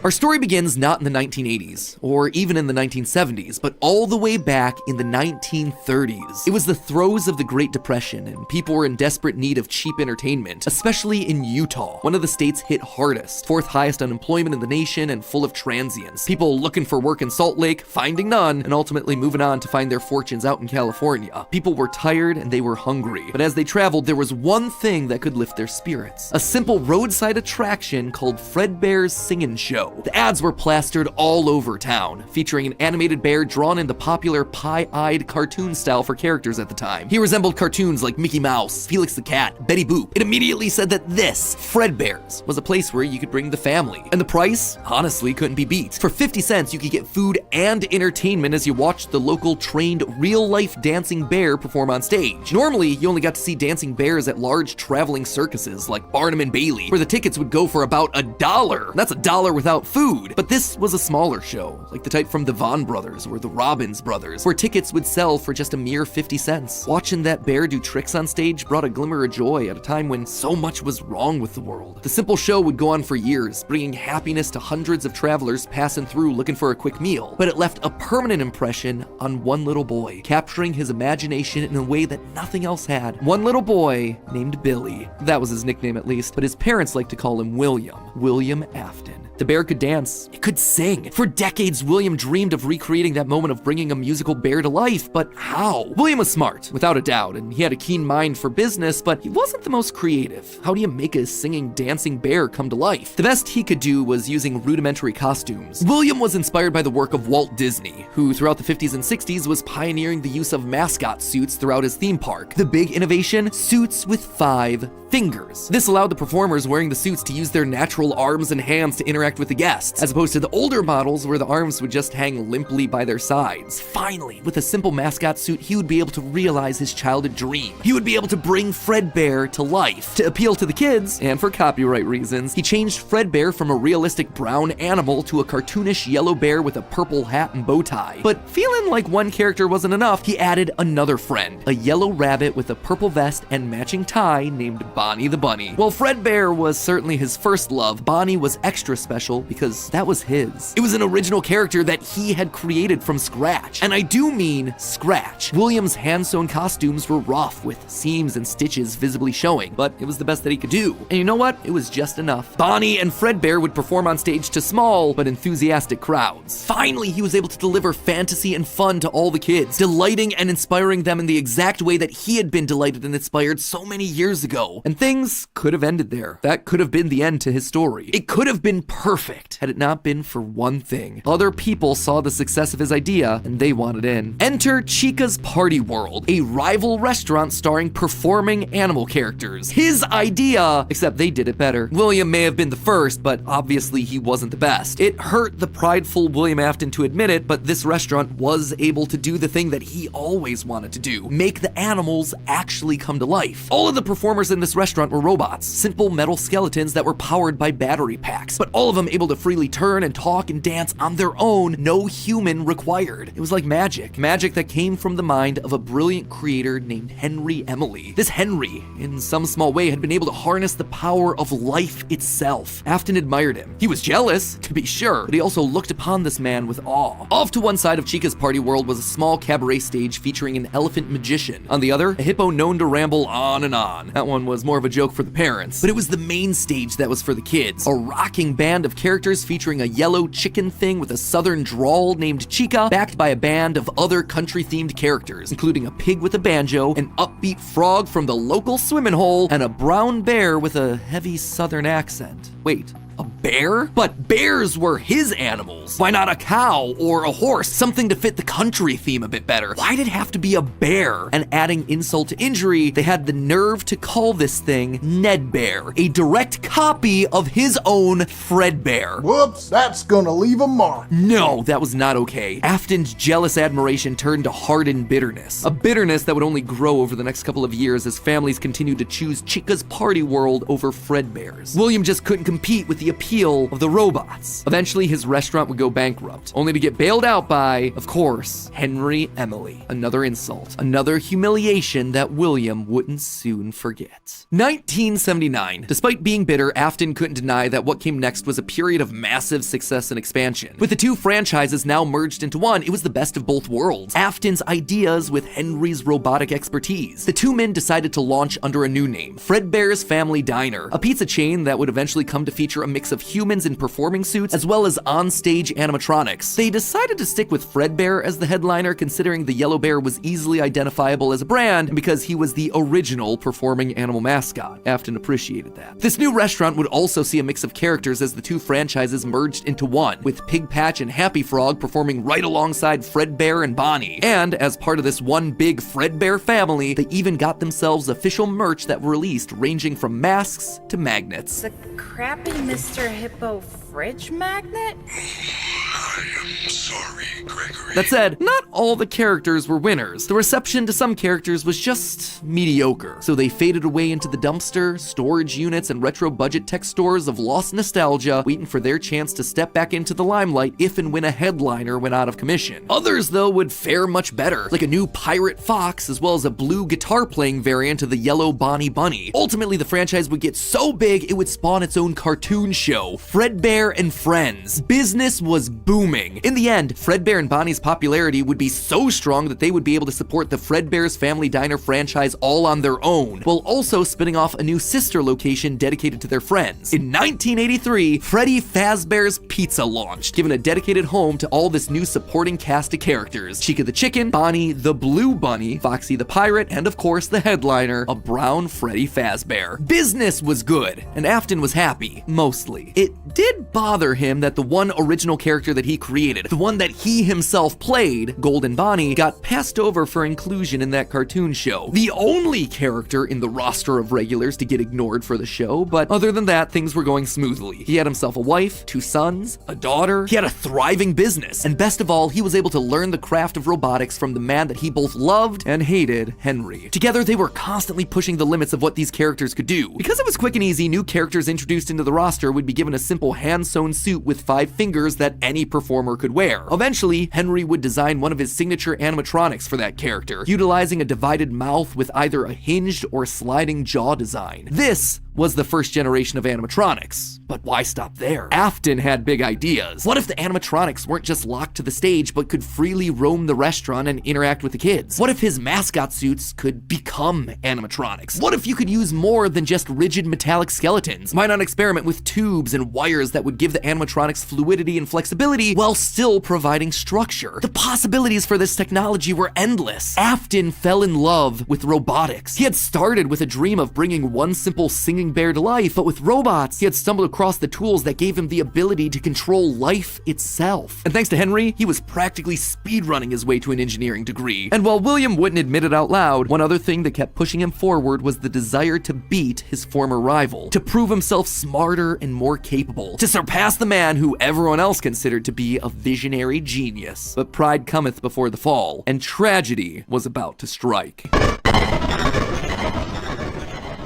Our story begins not in the 1980s, or even in the 1970s, but all the way back in the 1930s. It was the throes of the Great Depression, and people were in desperate need of cheap entertainment, especially in Utah, one of the states hit hardest, fourth highest unemployment in the nation and full of transients. People looking for work in Salt Lake, finding none, and ultimately moving on to find their fortunes out in California. People were tired and they were hungry, but as they traveled, there was one thing that could lift their spirits. A simple roadside attraction called Fredbear's Singin' Show. The ads were plastered all over town, featuring an animated bear drawn in the popular pie-eyed cartoon style for characters at the time. He resembled cartoons like Mickey Mouse, Felix the Cat, Betty Boop. It immediately said that this, Fredbear's, was a place where you could bring the family. And the price, honestly, couldn't be beat. For 50 cents, you could get food and entertainment as you watched the local trained real-life dancing bear perform on stage. Normally, you only got to see dancing bears at large traveling circuses like Barnum and Bailey, where the tickets would go for about $1. That's $1 without food. But this was a smaller show, like the type from the Vaughn brothers or the Robbins brothers, where tickets would sell for just a mere 50 cents. Watching that bear do tricks on stage brought a glimmer of joy at a time when so much was wrong with the world. The simple show would go on for years, bringing happiness to hundreds of travelers passing through looking for a quick meal. But it left a permanent impression on one little boy, capturing his imagination in a way that nothing else had. One little boy named Billy. That was his nickname at least, but his parents liked to call him William Afton. The bear could dance, it could sing. For decades, William dreamed of recreating that moment of bringing a musical bear to life, but how? William was smart, without a doubt, and he had a keen mind for business, but he wasn't the most creative. How do you make a singing, dancing bear come to life? The best he could do was using rudimentary costumes. William was inspired by the work of Walt Disney, who throughout the 50s and 60s was pioneering the use of mascot suits throughout his theme park. The big innovation? Suits with 5 fingers. This allowed the performers wearing the suits to use their natural arms and hands to interact with the guests, as opposed to the older models where the arms would just hang limply by their sides. Finally, with a simple mascot suit, he would be able to realize his childhood dream. He would be able to bring Fredbear to life. To appeal to the kids, and for copyright reasons, he changed Fredbear from a realistic brown animal to a cartoonish yellow bear with a purple hat and bow tie. But feeling like one character wasn't enough, he added another friend, a yellow rabbit with a purple vest and matching tie named Bonnie the Bunny. While Fredbear was certainly his first love, Bonnie was extra special because that was his. It was an original character that he had created from scratch. And I do mean scratch. William's hand-sewn costumes were rough with seams and stitches visibly showing, but it was the best that he could do. And you know what? It was just enough. Bonnie and Fredbear would perform on stage to small but enthusiastic crowds. Finally, he was able to deliver fantasy and fun to all the kids, delighting and inspiring them in the exact way that he had been delighted and inspired so many years ago. And things could have ended there. That could have been the end to his story. It could have been perfect had it not been for one thing. Other people saw the success of his idea and they wanted in. Enter Chica's Party World, a rival restaurant starring performing animal characters. His idea, except they did it better. William may have been the first, but obviously he wasn't the best. It hurt the prideful William Afton to admit it, but this restaurant was able to do the thing that he always wanted to do: make the animals actually come to life. All of the performers in this restaurant were robots, simple metal skeletons that were powered by battery packs, but all of them able to freely turn and talk and dance on their own, no human required. It was like magic that came from the mind of a brilliant creator named Henry Emily. This Henry, in some small way, had been able to harness the power of life itself. Afton admired him. He was jealous, to be sure, but he also looked upon this man with awe. Off to one side of Chica's Party World was a small cabaret stage featuring an elephant magician. On the other, a hippo known to ramble on and on. That one was more of a joke for the parents, but it was the main stage that was for the kids. A rocking band of characters featuring a yellow chicken thing with a southern drawl named Chica, backed by a band of other country-themed characters, including a pig with a banjo, an upbeat frog from the local swimming hole, and a brown bear with a heavy southern accent. Wait, a bear? But bears were his animals. Why not a cow or a horse? Something to fit the country theme a bit better. Why'd it have to be a bear? And adding insult to injury, they had the nerve to call this thing Ned Bear, a direct copy of his own Fredbear. Whoops, that's gonna leave a mark. No, that was not okay. Afton's jealous admiration turned to hardened bitterness. A bitterness that would only grow over the next couple of years as families continued to choose Chica's Party World over Fredbear's. William just couldn't compete with the appeal appeal of the robots. Eventually, his restaurant would go bankrupt, only to get bailed out by, of course, Henry Emily. Another insult, another humiliation that William wouldn't soon forget. 1979. Despite being bitter, Afton couldn't deny that what came next was a period of massive success and expansion. With the two franchises now merged into one, it was the best of both worlds. Afton's ideas with Henry's robotic expertise. The two men decided to launch under a new name, Fredbear's Family Diner, a pizza chain that would eventually come to feature a mix of humans in performing suits as well as on-stage animatronics. They decided to stick with Fredbear as the headliner, considering the yellow bear was easily identifiable as a brand and because he was the original performing animal mascot. Afton appreciated that. This new restaurant would also see a mix of characters as the two franchises merged into one, with Pig Patch and Happy Frog performing right alongside Fredbear and Bonnie. And as part of this one big Fredbear family, they even got themselves official merch that were released, ranging from masks to magnets. The crappy Mr. Hippo fridge magnet? I am sorry, Gregory. That said, not all the characters were winners. The reception to some characters was just mediocre, so they faded away into the dumpster, storage units, and retro budget tech stores of lost nostalgia, waiting for their chance to step back into the limelight if and when a headliner went out of commission. Others, though, would fare much better, like a new Pirate Fox, as well as a blue guitar-playing variant of the yellow Bonnie Bunny. Ultimately, the franchise would get so big, it would spawn its own cartoon show, Fredbear and Friends. Business was booming. In the end, Fredbear and Bonnie's popularity would be so strong that they would be able to support the Fredbear's Family Diner franchise all on their own, while also spinning off a new sister location dedicated to their friends. In 1983, Freddy Fazbear's Pizza launched, giving a dedicated home to all this new supporting cast of characters: Chica the Chicken, Bonnie the Blue Bunny, Foxy the Pirate, and of course the headliner, a brown Freddy Fazbear. Business was good, and Afton was happy, mostly. It did bother him that the one original character that he created, the one that he himself played, Golden Bonnie, got passed over for inclusion in that cartoon show. The only character in the roster of regulars to get ignored for the show, but other than that, things were going smoothly. He had himself a wife, 2 sons, a daughter, he had a thriving business, and best of all, he was able to learn the craft of robotics from the man that he both loved and hated, Henry. Together, they were constantly pushing the limits of what these characters could do. Because it was quick and easy, new characters introduced into the roster would be given a simple hand-sewn suit with 5 fingers that any performer could wear. Eventually, Henry would design one of his signature animatronics for that character, utilizing a divided mouth with either a hinged or sliding jaw design. This was the first generation of animatronics. But why stop there? Afton had big ideas. What if the animatronics weren't just locked to the stage, but could freely roam the restaurant and interact with the kids? What if his mascot suits could become animatronics? What if you could use more than just rigid metallic skeletons? Why not experiment with tubes and wires that would give the animatronics fluidity and flexibility while still providing structure? The possibilities for this technology were endless. Afton fell in love with robotics. He had started with a dream of bringing one simple singing bear to life, but with robots, he had stumbled across the tools that gave him the ability to control life itself. And thanks to Henry, he was practically speedrunning his way to an engineering degree. And while William wouldn't admit it out loud, one other thing that kept pushing him forward was the desire to beat his former rival, to prove himself smarter and more capable, to surpass the man who everyone else considered to be a visionary genius. But pride cometh before the fall, and tragedy was about to strike.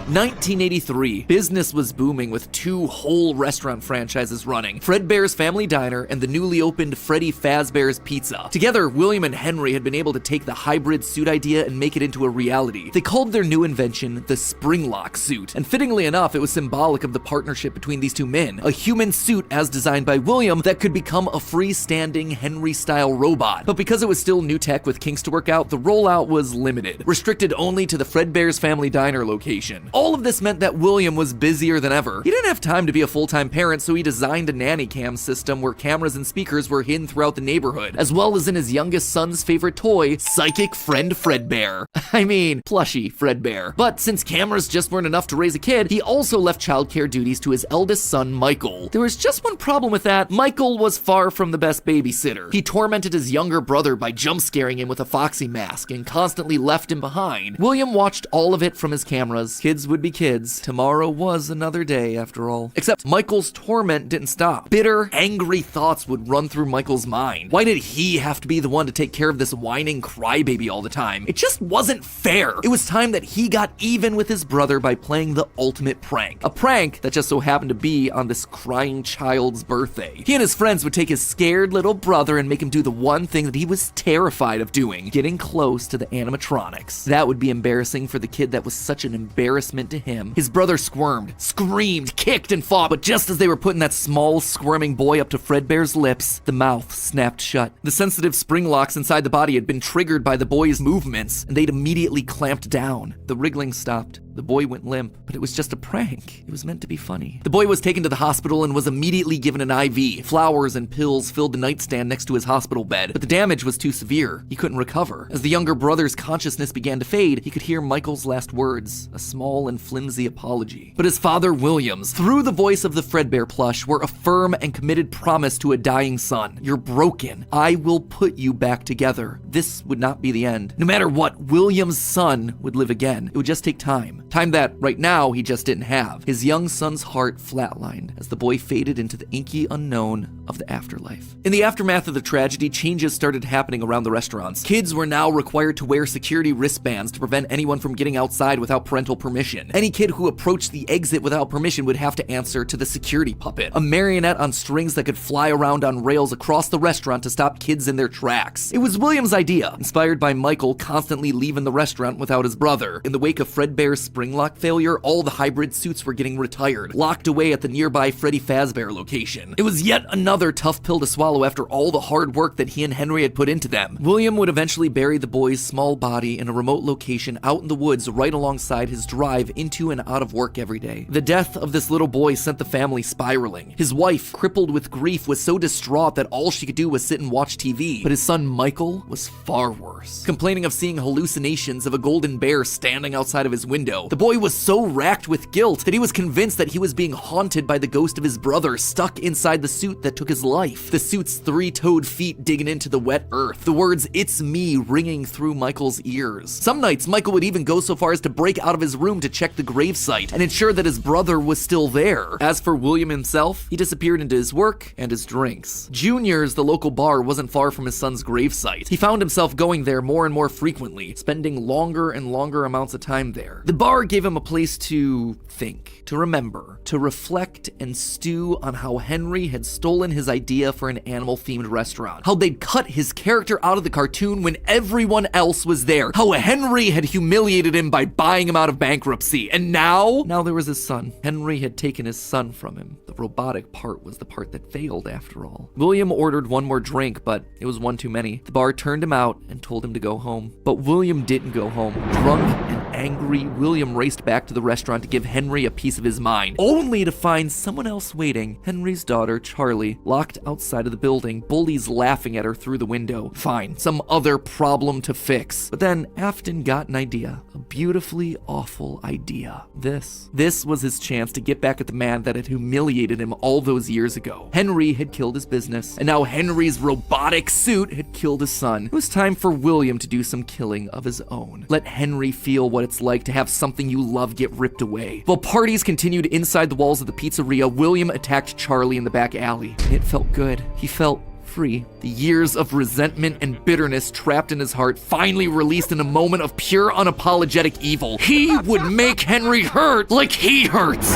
1983, business was booming with 2 whole restaurant franchises running, Fredbear's Family Diner and the newly opened Freddy Fazbear's Pizza. Together, William and Henry had been able to take the hybrid suit idea and make it into a reality. They called their new invention the Springlock suit, and fittingly enough, it was symbolic of the partnership between these 2 men, a human suit as designed by William that could become a freestanding Henry-style robot. But because it was still new tech with kinks to work out, the rollout was limited, restricted only to the Fredbear's Family Diner location. All of this meant that William was busier than ever. He didn't have time to be a full-time parent, so he designed a nanny cam system where cameras and speakers were hidden throughout the neighborhood, as well as in his youngest son's favorite toy, Psychic Friend Fredbear. I mean, plushy Fredbear. But since cameras just weren't enough to raise a kid, he also left childcare duties to his eldest son, Michael. There was just one problem with that. Michael was far from the best babysitter. He tormented his younger brother by jump-scaring him with a Foxy mask and constantly left him behind. William watched all of it from his cameras. Kids kids would be kids. Tomorrow was another day, after all. Except Michael's torment didn't stop. Bitter, angry thoughts would run through Michael's mind. Why did he have to be the one to take care of this whining crybaby all the time? It just wasn't fair. It was time that he got even with his brother by playing the ultimate prank. A prank that just so happened to be on this crying child's birthday. He and his friends would take his scared little brother and make him do the one thing that he was terrified of doing, getting close to the animatronics. That would be embarrassing for the kid that was such an embarrassment to him. His brother squirmed, screamed, kicked, and fought, but just as they were putting that small, squirming boy up to Fredbear's lips, the mouth snapped shut. The sensitive spring locks inside the body had been triggered by the boy's movements, and they'd immediately clamped down. The wriggling stopped. The boy went limp, but it was just a prank. It was meant to be funny. The boy was taken to the hospital and was immediately given an IV. Flowers and pills filled the nightstand next to his hospital bed, but the damage was too severe. He couldn't recover. As the younger brother's consciousness began to fade, he could hear Michael's last words, a small and flimsy apology. But his father, Williams, through the voice of the Fredbear plush, were a firm and committed promise to a dying son. You're broken. I will put you back together. This would not be the end. No matter what, Williams' son would live again. It would just take time. Time that, right now, he just didn't have. His young son's heart flatlined as the boy faded into the inky unknown of the afterlife. In the aftermath of the tragedy, changes started happening around the restaurants. Kids were now required to wear security wristbands to prevent anyone from getting outside without parental permission. Any kid who approached the exit without permission would have to answer to the security puppet, a marionette on strings that could fly around on rails across the restaurant to stop kids in their tracks. It was Williams' idea, inspired by Michael constantly leaving the restaurant without his brother. In the wake of Fredbear's spring lock failure, all the hybrid suits were getting retired, locked away at the nearby Freddy Fazbear location. It was yet another tough pill to swallow after all the hard work that he and Henry had put into them. William would eventually bury the boy's small body in a remote location out in the woods right alongside his drive into and out of work every day. The death of this little boy sent the family spiraling. His wife, crippled with grief, was so distraught that all she could do was sit and watch TV. But his son Michael was far worse, complaining of seeing hallucinations of a golden bear standing outside of his window. The boy was so racked with guilt that he was convinced that he was being haunted by the ghost of his brother stuck inside the suit that took his life. The suit's three-toed feet digging into the wet earth. The words, "It's me," ringing through Michael's ears. Some nights, Michael would even go so far as to break out of his room to check the gravesite and ensure that his brother was still there. As for William himself, he disappeared into his work and his drinks. Junior's, the local bar, wasn't far from his son's gravesite. He found himself going there more and more frequently, spending longer and longer amounts of time there. The bar gave him a place to think, to remember, to reflect and stew on how Henry had stolen his idea for an animal-themed restaurant, how they'd cut his character out of the cartoon when everyone else was there, how Henry had humiliated him by buying him out of bankruptcy, and now there was his son. Henry had taken his son from him. The robotic part was the part that failed, after all. William ordered one more drink, but it was one too many. The bar turned him out and told him to go home. But William didn't go home. Drunk and angry, William raced back to the restaurant to give Henry a piece of his mind, only to find someone else waiting. Henry's daughter, Charlie, locked outside of the building, bullies laughing at her through the window. Fine, some other problem to fix. But then Afton got an idea, a beautifully awful idea. This was his chance to get back at the man that had humiliated him all those years ago. Henry had killed his business, and now Henry's robotic suit had killed his son. It was time for William to do some killing of his own. Let Henry feel what it's like to have something you love get ripped away. While parties continued inside the walls of the pizzeria, William attacked Charlie in the back alley. It felt good. He felt free. The years of resentment and bitterness trapped in his heart finally released in a moment of pure unapologetic evil. He would make Henry hurt like he hurts.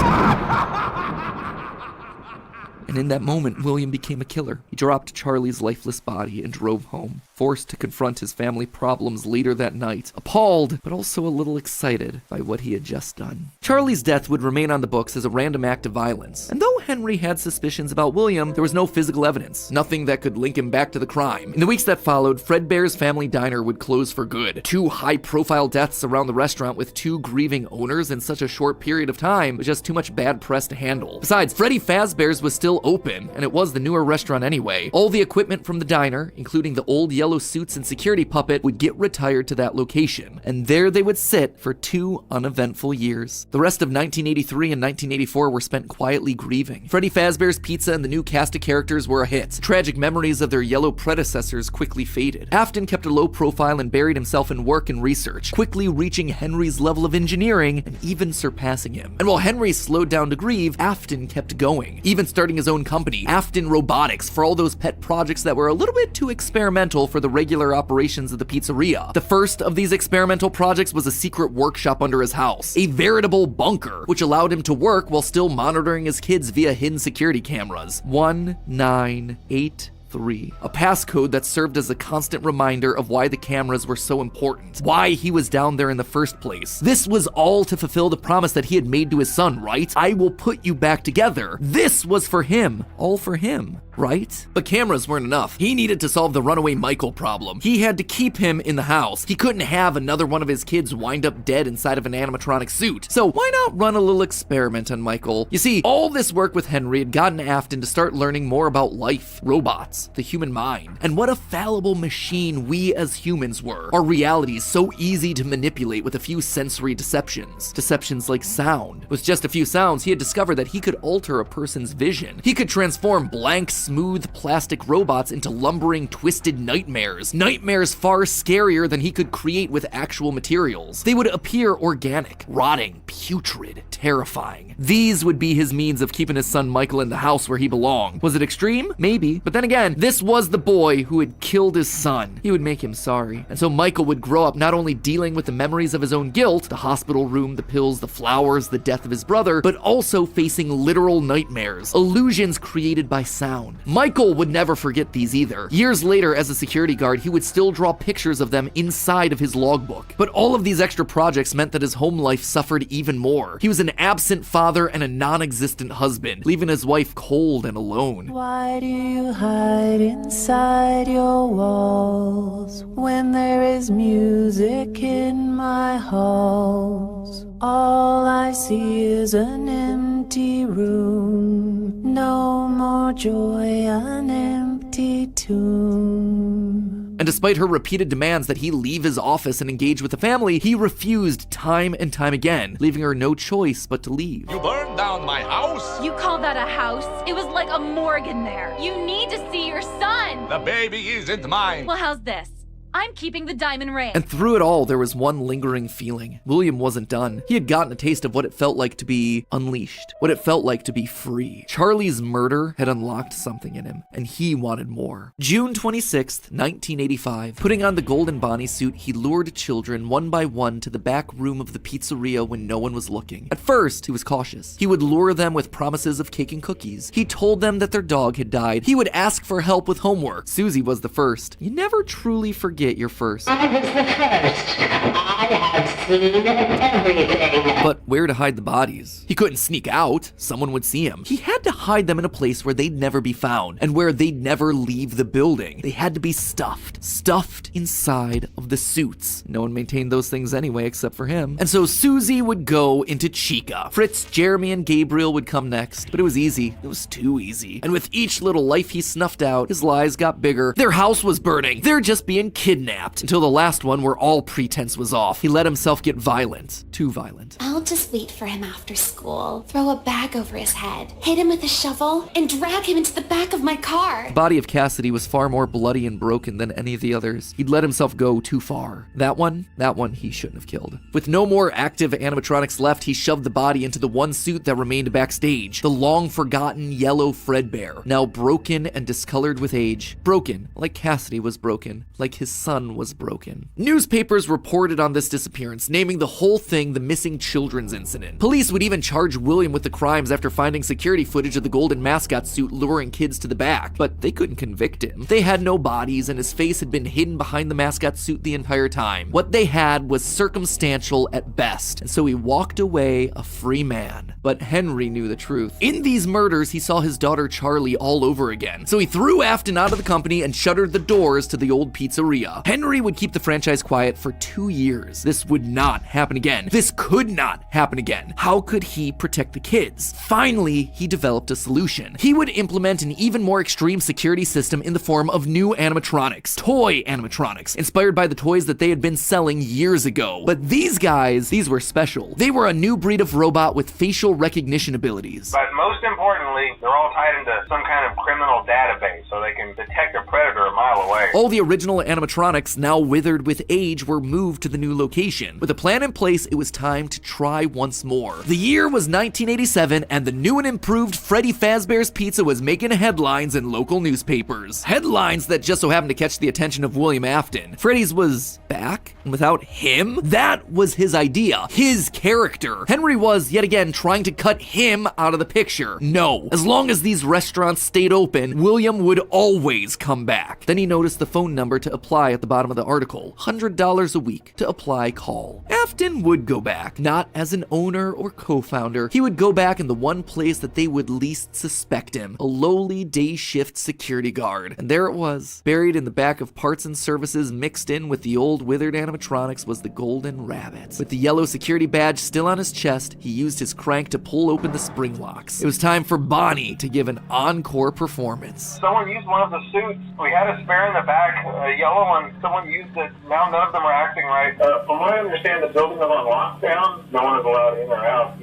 And in that moment, William became a killer. He dropped Charlie's lifeless body and drove home, forced to confront his family problems later that night, appalled, but also a little excited by what he had just done. Charlie's death would remain on the books as a random act of violence. And though Henry had suspicions about William, there was no physical evidence, nothing that could link him back to the crime. In the weeks that followed, Fredbear's family diner would close for good. 2 high-profile deaths around the restaurant with 2 grieving owners in such a short period of time was just too much bad press to handle. Besides, Freddy Fazbear's was still open, and it was the newer restaurant anyway. All the equipment from the diner, including the old yellow suits and security puppet, would get retired to that location, and there they would sit for 2 uneventful years. The rest of 1983 and 1984 were spent quietly grieving. Freddy Fazbear's Pizza and the new cast of characters were a hit. Tragic memories of their yellow predecessors quickly faded. Afton kept a low profile and buried himself in work and research, quickly reaching Henry's level of engineering and even surpassing him. And while Henry slowed down to grieve, Afton kept going, even starting his own company, Afton Robotics, for all those pet projects that were a little bit too experimental for the regular operations of the pizzeria. The first of these experimental projects was a secret workshop under his house, a veritable bunker, which allowed him to work while still monitoring his kids via hidden security cameras. 1983. A passcode that served as a constant reminder of why the cameras were so important, why he was down there in the first place. This was all to fulfill the promise that he had made to his son, right? I will put you back together. This was for him, all for him, right? But cameras weren't enough. He needed to solve the runaway Michael problem. He had to keep him in the house. He couldn't have another one of his kids wind up dead inside of an animatronic suit. So why not run a little experiment on Michael? You see, all this work with Henry had gotten Afton to start learning more about life, robots, the human mind, and what a fallible machine we as humans were. Our reality is so easy to manipulate with a few sensory deceptions. Deceptions like sound. With just a few sounds, he had discovered that he could alter a person's vision. He could transform blank, smooth plastic robots into lumbering, twisted nightmares. Nightmares far scarier than he could create with actual materials. They would appear organic, rotting, putrid, terrifying. These would be his means of keeping his son Michael in the house where he belonged. Was it extreme? Maybe. But then again, this was the boy who had killed his son. He would make him sorry. And so Michael would grow up not only dealing with the memories of his own guilt, the hospital room, the pills, the flowers, the death of his brother, but also facing literal nightmares, illusions created by sound. Michael would never forget these either. Years later, as a security guard, he would still draw pictures of them inside of his logbook. But all of these extra projects meant that his home life suffered even more. He was an absent father and a non-existent husband, leaving his wife cold and alone. Why do you hide inside your walls when there is music in my halls? All I see is an empty room, no more joy, an empty tomb. And despite her repeated demands that he leave his office and engage with the family, he refused time and time again, leaving her no choice but to leave. You burned down my house? You call that a house? It was like a morgue in there. You need to see your son. The baby isn't mine. Well, how's this? I'm keeping the diamond ring. And through it all, there was one lingering feeling. William wasn't done. He had gotten a taste of what it felt like to be unleashed, what it felt like to be free. Charlie's murder had unlocked something in him, and he wanted more. June 26th, 1985. Putting on the golden Bonnie suit, he lured children one by one to the back room of the pizzeria when no one was looking. At first, he was cautious. He would lure them with promises of cake and cookies. He told them that their dog had died. He would ask for help with homework. Susie was the first. You never truly forget your first. I was the first. I have seen everything. But where to hide the bodies? He couldn't sneak out. Someone would see him. He had to hide them in a place where they'd never be found and where they'd never leave the building. They had to be stuffed inside of the suits. No one maintained those things anyway except for him. And so Susie would go into Chica. Fritz, Jeremy, and Gabriel would come next. But it was easy. It was too easy. And with each little life he snuffed out, his lies got bigger. Their house was burning. They're just being kidnapped. Until the last one where all pretense was off. He let himself get violent. Too violent. I'll just wait for him after school, throw a bag over his head, hit him with a shovel, and drag him into the back of my car. The body of Cassidy was far more bloody and broken than any of the others. He'd let himself go too far. That one he shouldn't have killed. With no more active animatronics left, he shoved the body into the one suit that remained backstage. The long-forgotten yellow Fredbear, now broken and discolored with age. Broken, like Cassidy was broken, like his son was broken. Newspapers reported on this disappearance, naming the whole thing the missing children's incident. Police would even charge William with the crimes after finding security footage of the golden mascot suit luring kids to the back, but they couldn't convict him. They had no bodies, and his face had been hidden behind the mascot suit the entire time. What they had was circumstantial at best, and so he walked away a free man. But Henry knew the truth. In these murders, he saw his daughter Charlie all over again, so he threw Afton out of the company and shuttered the doors to the old pizzeria. Pizzeria. Henry would keep the franchise quiet for 2 years. This would not happen again. This could not happen again. How could he protect the kids? Finally, he developed a solution. He would implement an even more extreme security system in the form of new animatronics. Toy animatronics, inspired by the toys that they had been selling years ago. But these guys, these were special. They were a new breed of robot with facial recognition abilities. But most importantly, they're all tied into some kind of criminal database, so they can detect a predator a mile away. All the original animatronics, now withered with age, were moved to the new location. With a plan in place, it was time to try once more. The year was 1987, and the new and improved Freddy Fazbear's Pizza was making headlines in local newspapers. Headlines that just so happened to catch the attention of William Afton. Freddy's was back, and without him? That was his idea, his character. Henry was, yet again, trying to cut him out of the picture. No, as long as these restaurants stayed open, William would always come back. Then he noticed the phone number to apply at the bottom of the article. $100 a week to apply, call. Afton would go back, not as an owner or co-founder. He would go back in the one place that they would least suspect him, a lowly day shift security guard. And there it was, buried in the back of parts and services, mixed in with the old withered animatronics, was the golden rabbit. With the yellow security badge still on his chest, he used his crank to pull open the spring locks. It was time for Bonnie to give an encore performance. Someone used one of the suits. We had a spare in the back, a yellow one. Someone used it. Now none of them are acting right. From what I understand, the building is on lockdown. No one is allowed in or out,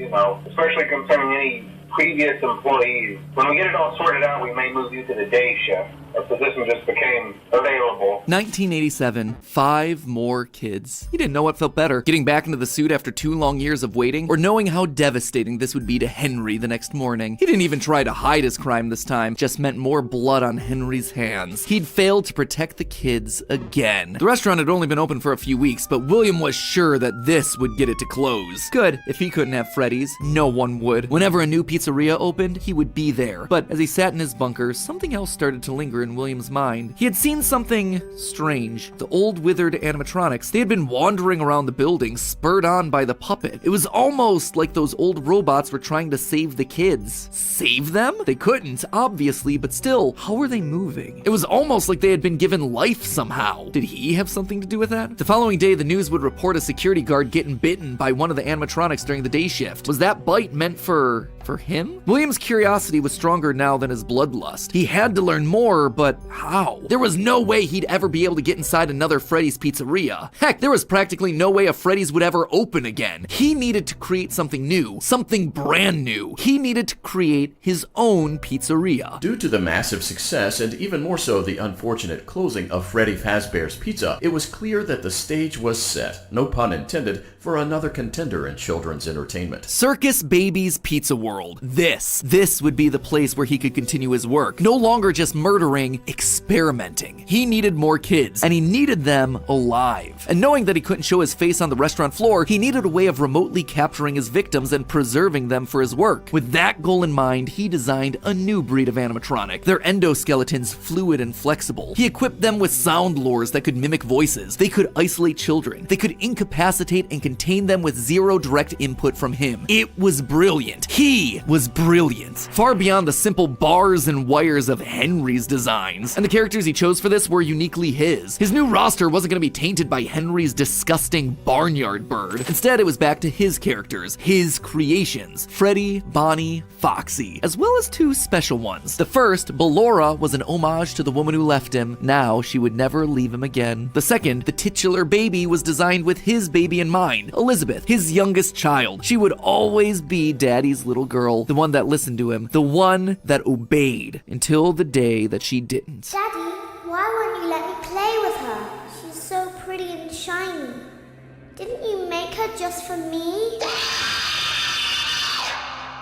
especially concerning any previous employees. When we get it all sorted out, we may move you to the day shift. A position just became available. 1987, 5 more kids. He didn't know what felt better, getting back into the suit after 2 long years of waiting, or knowing how devastating this would be to Henry the next morning. He didn't even try to hide his crime this time, just meant more blood on Henry's hands. He'd failed to protect the kids again. The restaurant had only been open for a few weeks, but William was sure that this would get it to close. Good, if he couldn't have Freddy's, no one would. Whenever a new pizzeria opened, he would be there. But as he sat in his bunker, something else started to linger in William's mind. He had seen something strange. The old withered animatronics, they had been wandering around the building, spurred on by the puppet. It was almost like those old robots were trying to save the kids. Save them? They couldn't, obviously, but still, how were they moving? It was almost like they had been given life somehow. Did he have something to do with that? The following day, the news would report a security guard getting bitten by one of the animatronics during the day shift. Was that bite meant for him? William's curiosity was stronger now than his bloodlust. He had to learn more, but how? There was no way he'd ever be able to get inside another Freddy's Pizzeria. Heck, there was practically no way a Freddy's would ever open again. He needed to create something new, something brand new. He needed to create his own pizzeria. Due to the massive success, and even more so the unfortunate closing of Freddy Fazbear's Pizza, it was clear that the stage was set, no pun intended, for another contender in children's entertainment. Circus Baby's Pizza World. This would be the place where he could continue his work. No longer just murdering, experimenting. He needed more kids, and he needed them alive. And knowing that he couldn't show his face on the restaurant floor, he needed a way of remotely capturing his victims and preserving them for his work. With that goal in mind, he designed a new breed of animatronic. Their endoskeletons fluid and flexible. He equipped them with sound lures that could mimic voices. They could isolate children. They could incapacitate and contain them with zero direct input from him. It was brilliant. He was brilliant. Far beyond the simple bars and wires of Henry's designs. And the characters he chose for this were uniquely his. His new roster wasn't going to be tainted by Henry's disgusting barnyard bird. Instead, it was back to his characters, his creations. Freddy, Bonnie, Foxy, as well as 2 special ones. The first, Ballora, was an homage to the woman who left him. Now she would never leave him again. The second, the titular baby, was designed with his baby in mind, Elizabeth, his youngest child. She would always be Daddy's little girl, the one that listened to him, the one that obeyed, until the day that she didn't. Daddy, why won't you let me play with her? She's so pretty and shiny. Didn't you make her just for me?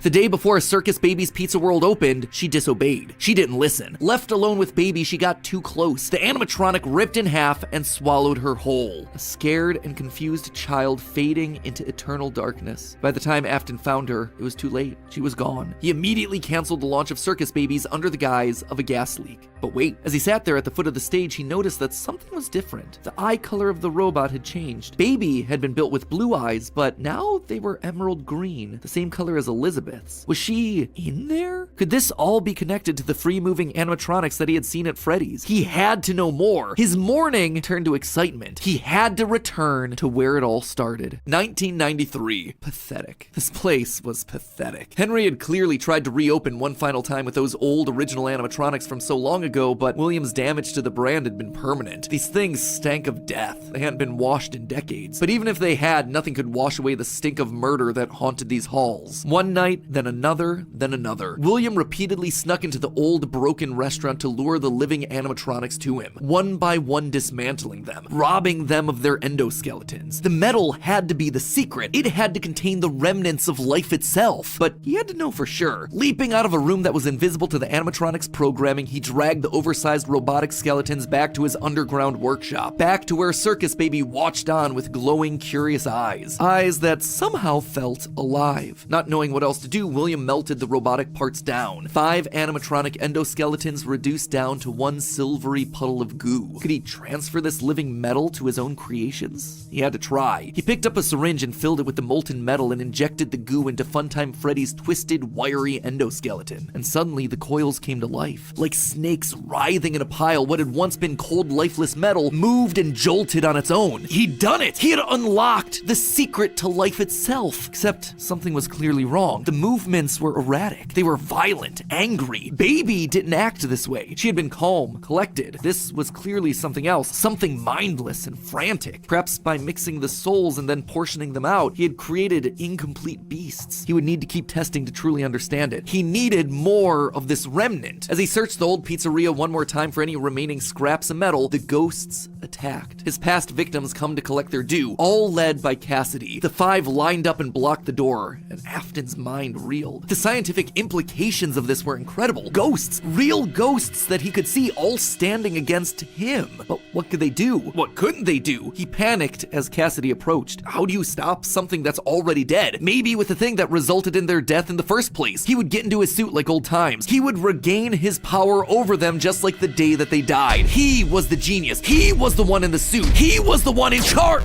The day before Circus Baby's Pizza World opened, she disobeyed. She didn't listen. Left alone with Baby, she got too close. The animatronic ripped in half and swallowed her whole. A scared and confused child fading into eternal darkness. By the time Afton found her, it was too late. She was gone. He immediately canceled the launch of Circus Babies under the guise of a gas leak. But wait, as he sat there at the foot of the stage, he noticed that something was different. The eye color of the robot had changed. Baby had been built with blue eyes, but now they were emerald green, the same color as Elizabeth. Lilith's. Was she in there? Could this all be connected to the free-moving animatronics that he had seen at Freddy's? He had to know more. His mourning turned to excitement. He had to return to where it all started. 1993. Pathetic. This place was pathetic. Henry had clearly tried to reopen one final time with those old original animatronics from so long ago, but William's damage to the brand had been permanent. These things stank of death. They hadn't been washed in decades. But even if they had, nothing could wash away the stink of murder that haunted these halls. One night, then another, then another. William repeatedly snuck into the old broken restaurant to lure the living animatronics to him, one by one dismantling them, robbing them of their endoskeletons. The metal had to be the secret. It had to contain the remnants of life itself. But he had to know for sure. Leaping out of a room that was invisible to the animatronics programming, he dragged the oversized robotic skeletons back to his underground workshop, back to where Circus Baby watched on with glowing, curious eyes. Eyes that somehow felt alive. Not knowing what else to do, William melted the robotic parts down. 5 animatronic endoskeletons reduced down to one silvery puddle of goo. Could he transfer this living metal to his own creations? He had to try. He picked up a syringe and filled it with the molten metal and injected the goo into Funtime Freddy's twisted, wiry endoskeleton. And suddenly the coils came to life. Like snakes writhing in a pile, what had once been cold, lifeless metal moved and jolted on its own. He'd done it! He had unlocked the secret to life itself. Except something was clearly wrong. The movements were erratic. They were violent, angry. Baby didn't act this way. She had been calm, collected. This was clearly something else, something mindless and frantic. Perhaps by mixing the souls and then portioning them out, he had created incomplete beasts. He would need to keep testing to truly understand it. He needed more of this remnant. As he searched the old pizzeria one more time for any remaining scraps of metal, the ghosts attacked. His past victims come to collect their due, all led by Cassidy. The 5 lined up and blocked the door, and Afton's mind reeled. The scientific implications of this were incredible. Ghosts, real ghosts that he could see, all standing against him. But what could they do? What couldn't they do? He panicked as Cassidy approached. How do you stop something that's already dead? Maybe with the thing that resulted in their death in the first place. He would get into his suit like old times. He would regain his power over them just like the day that they died. He was the genius. He was the one in the suit. He was the one in charge.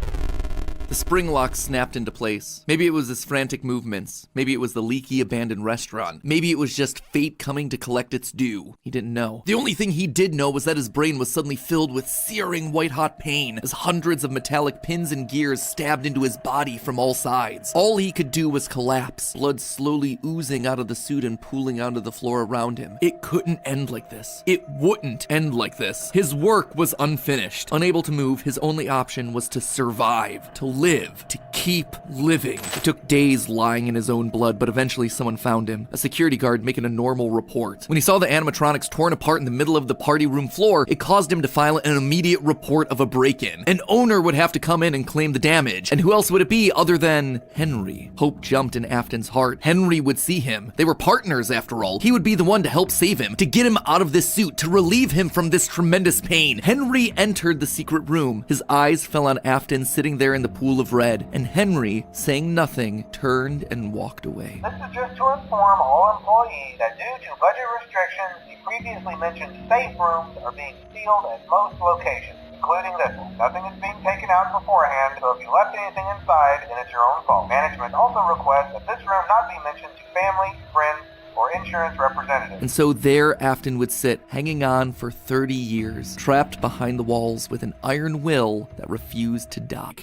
The spring lock snapped into place. Maybe it was his frantic movements. Maybe it was the leaky abandoned restaurant. Maybe it was just fate coming to collect its due. He didn't know. The only thing he did know was that his brain was suddenly filled with searing white-hot pain as hundreds of metallic pins and gears stabbed into his body from all sides. All he could do was collapse, blood slowly oozing out of the suit and pooling onto the floor around him. It couldn't end like this. It wouldn't end like this. His work was unfinished. Unable to move, his only option was to survive, to live, to keep living. It took days lying in his own blood, but eventually someone found him, a security guard making a normal report. When he saw the animatronics torn apart in the middle of the party room floor, it caused him to file an immediate report of a break-in. An owner would have to come in and claim the damage, and who else would it be other than Henry? Hope jumped in Afton's heart. Henry would see him. They were partners after all. He would be the one to help save him, to get him out of this suit, to relieve him from this tremendous pain. Henry entered the secret room. His eyes fell on Afton sitting there in the pool of red, and Henry, saying nothing, turned and walked away. This is just to inform all employees that due to budget restrictions, the previously mentioned safe rooms are being sealed at most locations, including this one. Nothing is being taken out beforehand, so if you left anything inside, then it's your own fault. Management also requests that this room not be mentioned to family, friends, or insurance representatives. And so there Afton would sit, hanging on for 30 years, trapped behind the walls with an iron will that refused to die.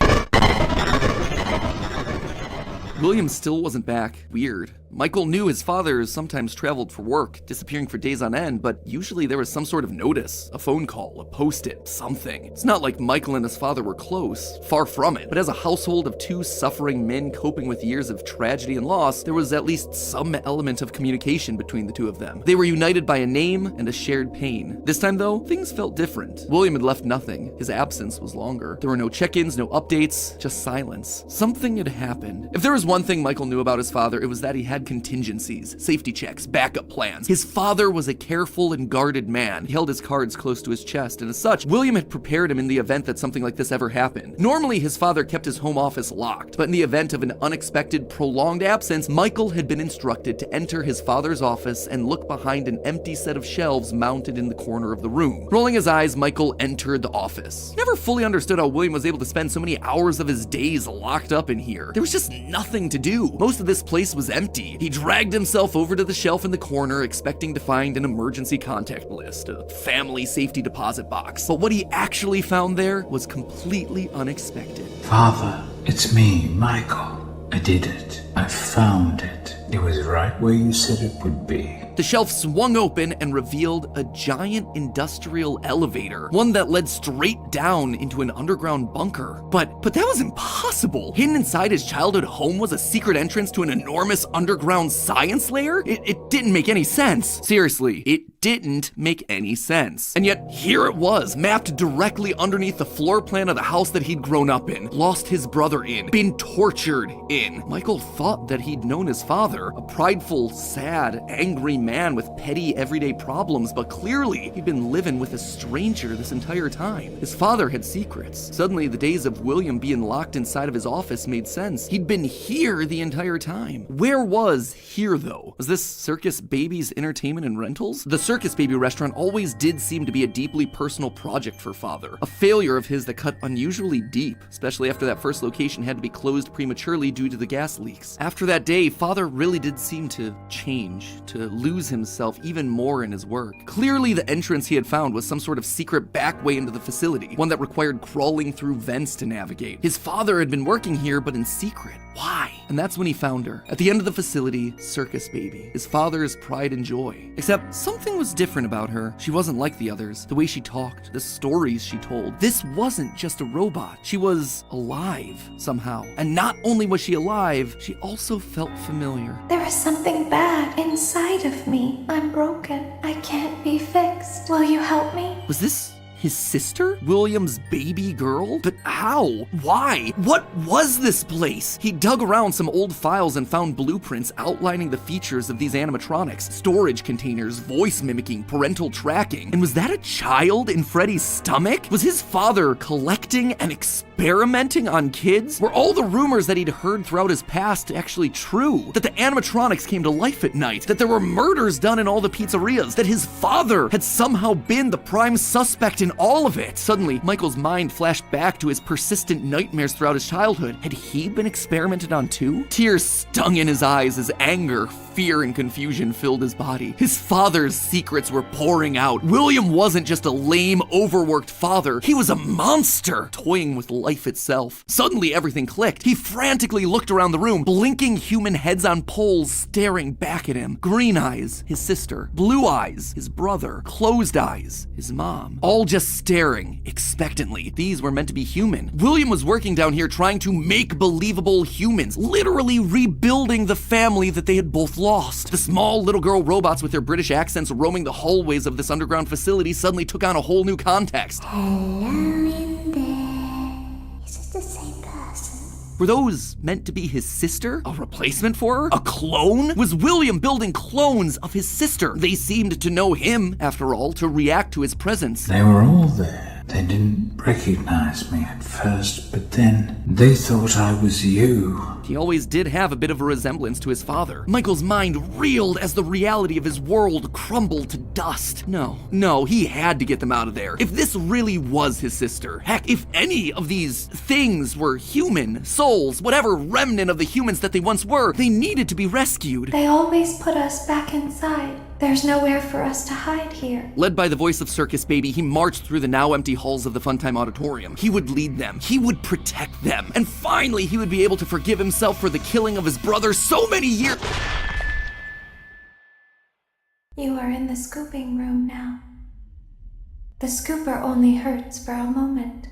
William still wasn't back. Weird. Michael knew his father sometimes traveled for work, disappearing for days on end, but usually there was some sort of notice, a phone call, a post-it, something. It's not like Michael and his father were close, far from it, but as a household of 2 suffering men coping with years of tragedy and loss, there was at least some element of communication between the two of them. They were united by a name and a shared pain. This time though, things felt different. William had left nothing. His absence was longer. There were no check-ins, no updates, just silence. Something had happened. If there was one thing Michael knew about his father, it was that he had contingencies, safety checks, backup plans. His father was a careful and guarded man. He held his cards close to his chest, and as such, William had prepared him in the event that something like this ever happened. Normally, his father kept his home office locked, but in the event of an unexpected, prolonged absence, Michael had been instructed to enter his father's office and look behind an empty set of shelves mounted in the corner of the room. Rolling his eyes, Michael entered the office. He never fully understood how William was able to spend so many hours of his days locked up in here. There was just nothing to do. Most of this place was empty. anxiety. He dragged himself over to the shelf in the corner, expecting to find an emergency contact list, a family safety deposit box. But what he actually found there was completely unexpected. Father, it's me, Michael. I did it. I found it. It was right where you said it would be. The shelf swung open and revealed a giant industrial elevator, one that led straight down into an underground bunker. But that was impossible. Hidden inside his childhood home was a secret entrance to an enormous underground science lair? It didn't make any sense. Seriously, it didn't make any sense. And yet, here it was, mapped directly underneath the floor plan of the house that he'd grown up in, lost his brother in, been tortured in. Michael thought that he'd known his father, a prideful, sad, angry man with petty, everyday problems, but clearly he'd been living with a stranger this entire time. His father had secrets. Suddenly, the days of William being locked inside of his office made sense. He'd been here the entire time. Where was here, though? Was this Circus Baby's entertainment and rentals? The Circus Baby restaurant always did seem to be a deeply personal project for father. A failure of his that cut unusually deep, especially after that first location had to be closed prematurely due to the gas leaks. After that day, father really did seem to change, to lose himself even more in his work. Clearly, the entrance he had found was some sort of secret back way into the facility, one that required crawling through vents to navigate. His father had been working here, but in secret. Why? And that's when he found her. At the end of the facility, Circus Baby, his father's pride and joy. Except something was different about her. She wasn't like the others. The way she talked, the stories she told. This wasn't just a robot. She was alive, somehow. And not only was she alive, she also felt familiar. There is something bad inside of me. I'm broken. I can't be fixed. Will you help me? Was this his sister? William's baby girl? But how? Why? What was this place? He dug around some old files and found blueprints outlining the features of these animatronics. Storage containers, voice mimicking, parental tracking. And was that a child in Freddy's stomach? Was his father collecting and experimenting on kids? Were all the rumors that he'd heard throughout his past actually true? That the animatronics came to life at night? That there were murders done in all the pizzerias? That his father had somehow been the prime suspect in all of it? Suddenly, Michael's mind flashed back to his persistent nightmares throughout his childhood. Had he been experimented on too? Tears stung in his eyes as anger, fear, and confusion filled his body. His father's secrets were pouring out. William wasn't just a lame, overworked father. He was a monster, toying with life itself. Suddenly, everything clicked. He frantically looked around the room, blinking human heads on poles staring back at him. Green eyes, his sister. Blue eyes, his brother. Closed eyes, his mom. All just staring expectantly. These were meant to be human. William was working down here trying to make believable humans, literally rebuilding the family that they had both lost. The small little girl robots with their British accents roaming the hallways of this underground facility suddenly took on a whole new context. Hello in there. Is it the same person? Were those meant to be his sister? A replacement for her? A clone? Was William building clones of his sister? They seemed to know him, after all, to react to his presence. They were all there. They didn't recognize me at first, but then they thought I was you. He always did have a bit of a resemblance to his father. Michael's mind reeled as the reality of his world crumbled to dust. No, he had to get them out of there. If this really was his sister, heck, if any of these things were human, souls, whatever remnant of the humans that they once were, they needed to be rescued. They always put us back inside. There's nowhere for us to hide here. Led by the voice of Circus Baby, he marched through the now empty halls of the Funtime Auditorium. He would lead them. He would protect them. And finally, he would be able to forgive himself for the killing of his brother so many years. You are in the scooping room now. The scooper only hurts for a moment.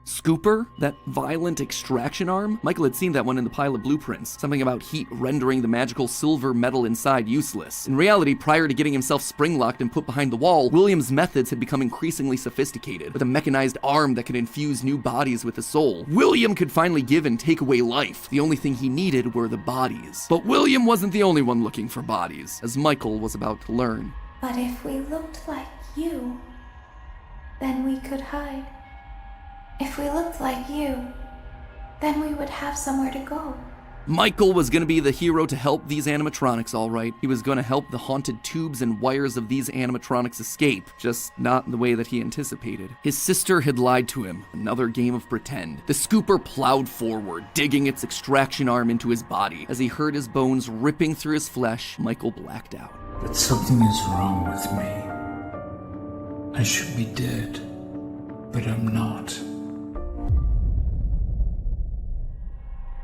Scooper? That violent extraction arm? Michael had seen that one in the pile of blueprints. Something about heat rendering the magical silver metal inside useless. In reality, prior to getting himself spring-locked and put behind the wall, William's methods had become increasingly sophisticated, with a mechanized arm that could infuse new bodies with a soul. William could finally give and take away life. The only thing he needed were the bodies. But William wasn't the only one looking for bodies, as Michael was about to learn. But if we looked like you, then we could hide. If we looked like you, then we would have somewhere to go. Michael was gonna be the hero to help these animatronics, all right. He was gonna help the haunted tubes and wires of these animatronics escape, just not in the way that he anticipated. His sister had lied to him, another game of pretend. The scooper plowed forward, digging its extraction arm into his body. As he heard his bones ripping through his flesh, Michael blacked out. But something is wrong with me. I should be dead, but I'm not.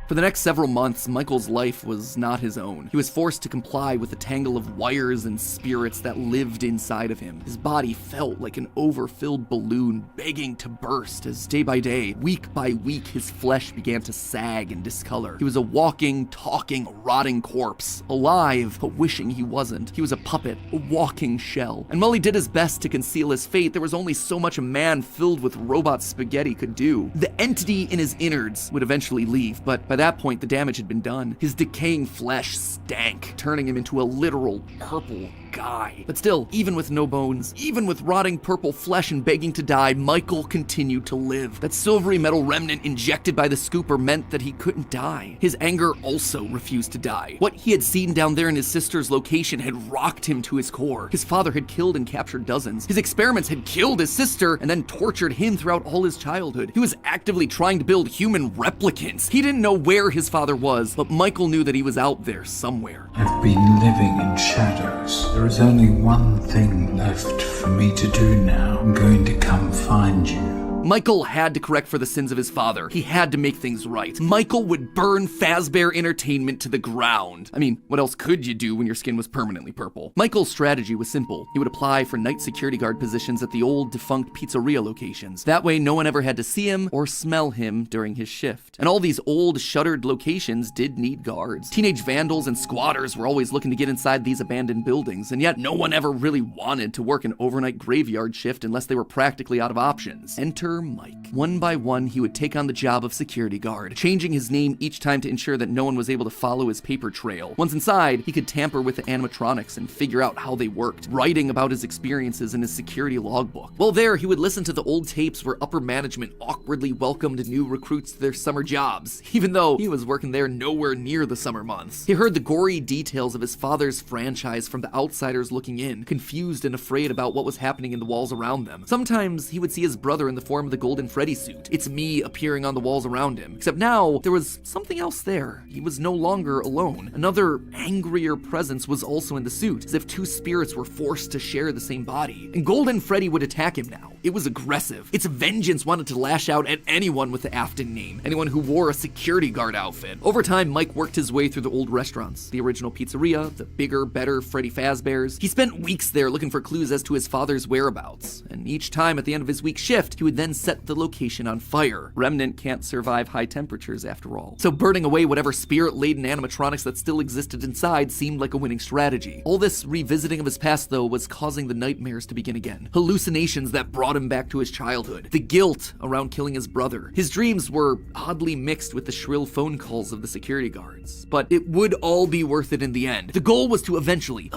For the next several months, Michael's life was not his own. He was forced to comply with the tangle of wires and spirits that lived inside of him. His body felt like an overfilled balloon begging to burst as day by day, week by week, his flesh began to sag and discolor. He was a walking, talking, rotting corpse, alive, but wishing he wasn't. He was a puppet, a walking shell. And while he did his best to conceal his fate, there was only so much a man filled with robot spaghetti could do. The entity in his innards would eventually leave, but by that point, the damage had been done. His decaying flesh stank, turning him into a literal purple guy. But still, even with no bones, even with rotting purple flesh and begging to die, Michael continued to live. That silvery metal remnant injected by the scooper meant that he couldn't die. His anger also refused to die. What he had seen down there in his sister's location had rocked him to his core. His father had killed and captured dozens. His experiments had killed his sister and then tortured him throughout all his childhood. He was actively trying to build human replicants. He didn't know where his father was, but Michael knew that he was out there somewhere. I've been living in shadows. There is only one thing left for me to do now. I'm going to come find you. Michael had to correct for the sins of his father. He had to make things right. Michael would burn Fazbear Entertainment to the ground. I mean, what else could you do when your skin was permanently purple? Michael's strategy was simple. He would apply for night security guard positions at the old defunct pizzeria locations. That way, no one ever had to see him or smell him during his shift. And all these old, shuttered locations did need guards. Teenage vandals and squatters were always looking to get inside these abandoned buildings, and yet no one ever really wanted to work an overnight graveyard shift unless they were practically out of options. Enter Mike. One by one, he would take on the job of security guard, changing his name each time to ensure that no one was able to follow his paper trail. Once inside, he could tamper with the animatronics and figure out how they worked, writing about his experiences in his security logbook. While there, he would listen to the old tapes where upper management awkwardly welcomed new recruits to their summer jobs, even though he was working there nowhere near the summer months. He heard the gory details of his father's franchise from the outsiders looking in, confused and afraid about what was happening in the walls around them. Sometimes he would see his brother in the form of the Golden Freddy suit. It's me appearing on the walls around him. Except now, there was something else there. He was no longer alone. Another angrier presence was also in the suit, as if two spirits were forced to share the same body. And Golden Freddy would attack him now. It was aggressive. Its vengeance wanted to lash out at anyone with the Afton name, anyone who wore a security guard outfit. Over time, Mike worked his way through the old restaurants, the original pizzeria, the bigger, better Freddy Fazbear's. He spent weeks there looking for clues as to his father's whereabouts, and each time at the end of his week shift, he would then set the location on fire. Remnant can't survive high temperatures after all. So burning away whatever spirit-laden animatronics that still existed inside seemed like a winning strategy. All this revisiting of his past, though, was causing the nightmares to begin again. Hallucinations that brought him back to his childhood. The guilt around killing his brother. His dreams were oddly mixed with the shrill phone calls of the security guards. But it would all be worth it in the end. The goal was to eventually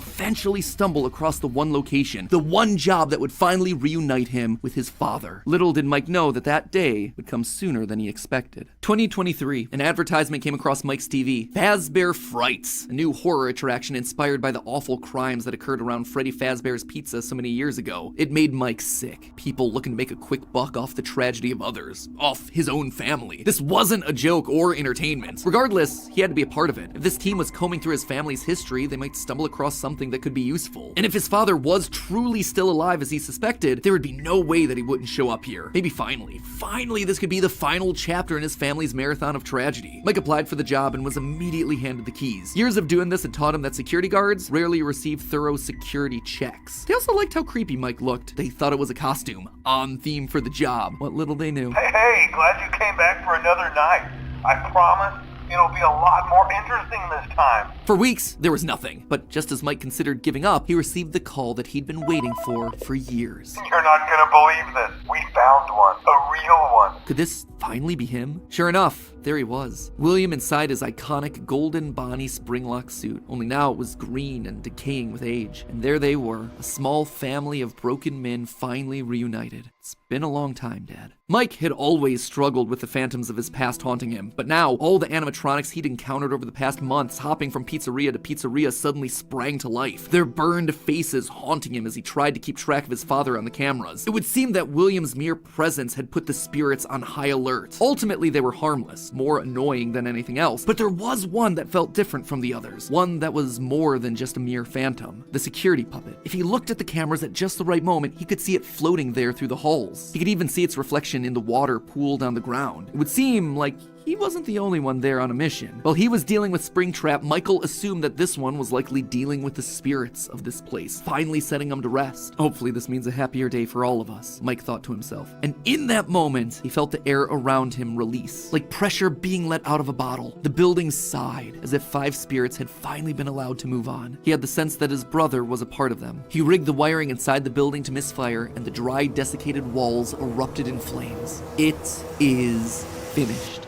stumble across the one location, the one job that would finally reunite him with his father. Little did Mike know that day would come sooner than he expected. 2023, an advertisement came across Mike's TV. Fazbear Frights, a new horror attraction inspired by the awful crimes that occurred around Freddy Fazbear's Pizza so many years ago. It made Mike sick. People looking to make a quick buck off the tragedy of others, off his own family. This wasn't a joke or entertainment. Regardless, he had to be a part of it. If this team was combing through his family's history, they might stumble across something that could be useful. And if his father was truly still alive as he suspected, there would be no way that he wouldn't show up here. Maybe finally, this could be the final chapter in his family's marathon of tragedy. Mike applied for the job and was immediately handed the keys. Years of doing this had taught him that security guards rarely receive thorough security checks. They also liked how creepy Mike looked. They thought it was a costume, on theme for the job. What little they knew. Hey, glad you came back for another night. I promise it'll be a lot more interesting this time. For weeks, there was nothing. But just as Mike considered giving up, he received the call that he'd been waiting for years. You're not gonna believe this. We found one. A real one. Could this finally be him? Sure enough, there he was. William inside his iconic golden Bonnie Springlock suit, only now it was green and decaying with age. And there they were, a small family of broken men finally reunited. It's been a long time, Dad. Mike had always struggled with the phantoms of his past haunting him, but now all the animatronics he'd encountered over the past months, hopping from pizzeria to pizzeria, suddenly sprang to life, their burned faces haunting him as he tried to keep track of his father on the cameras. It would seem that William's mere presence had put the spirits on high alert. Ultimately, they were harmless, more annoying than anything else, but there was one that felt different from the others, one that was more than just a mere phantom, the security puppet. If he looked at the cameras at just the right moment, he could see it floating there through the halls. He could even see its reflection in the water pooled on the ground. It would seem like he wasn't the only one there on a mission. While he was dealing with Springtrap, Michael assumed that this one was likely dealing with the spirits of this place, finally setting them to rest. Hopefully this means a happier day for all of us, Mike thought to himself. And in that moment, he felt the air around him release, like pressure being let out of a bottle. The building sighed, as if 5 spirits had finally been allowed to move on. He had the sense that his brother was a part of them. He rigged the wiring inside the building to misfire, and the dry, desiccated walls erupted in flames. It is finished.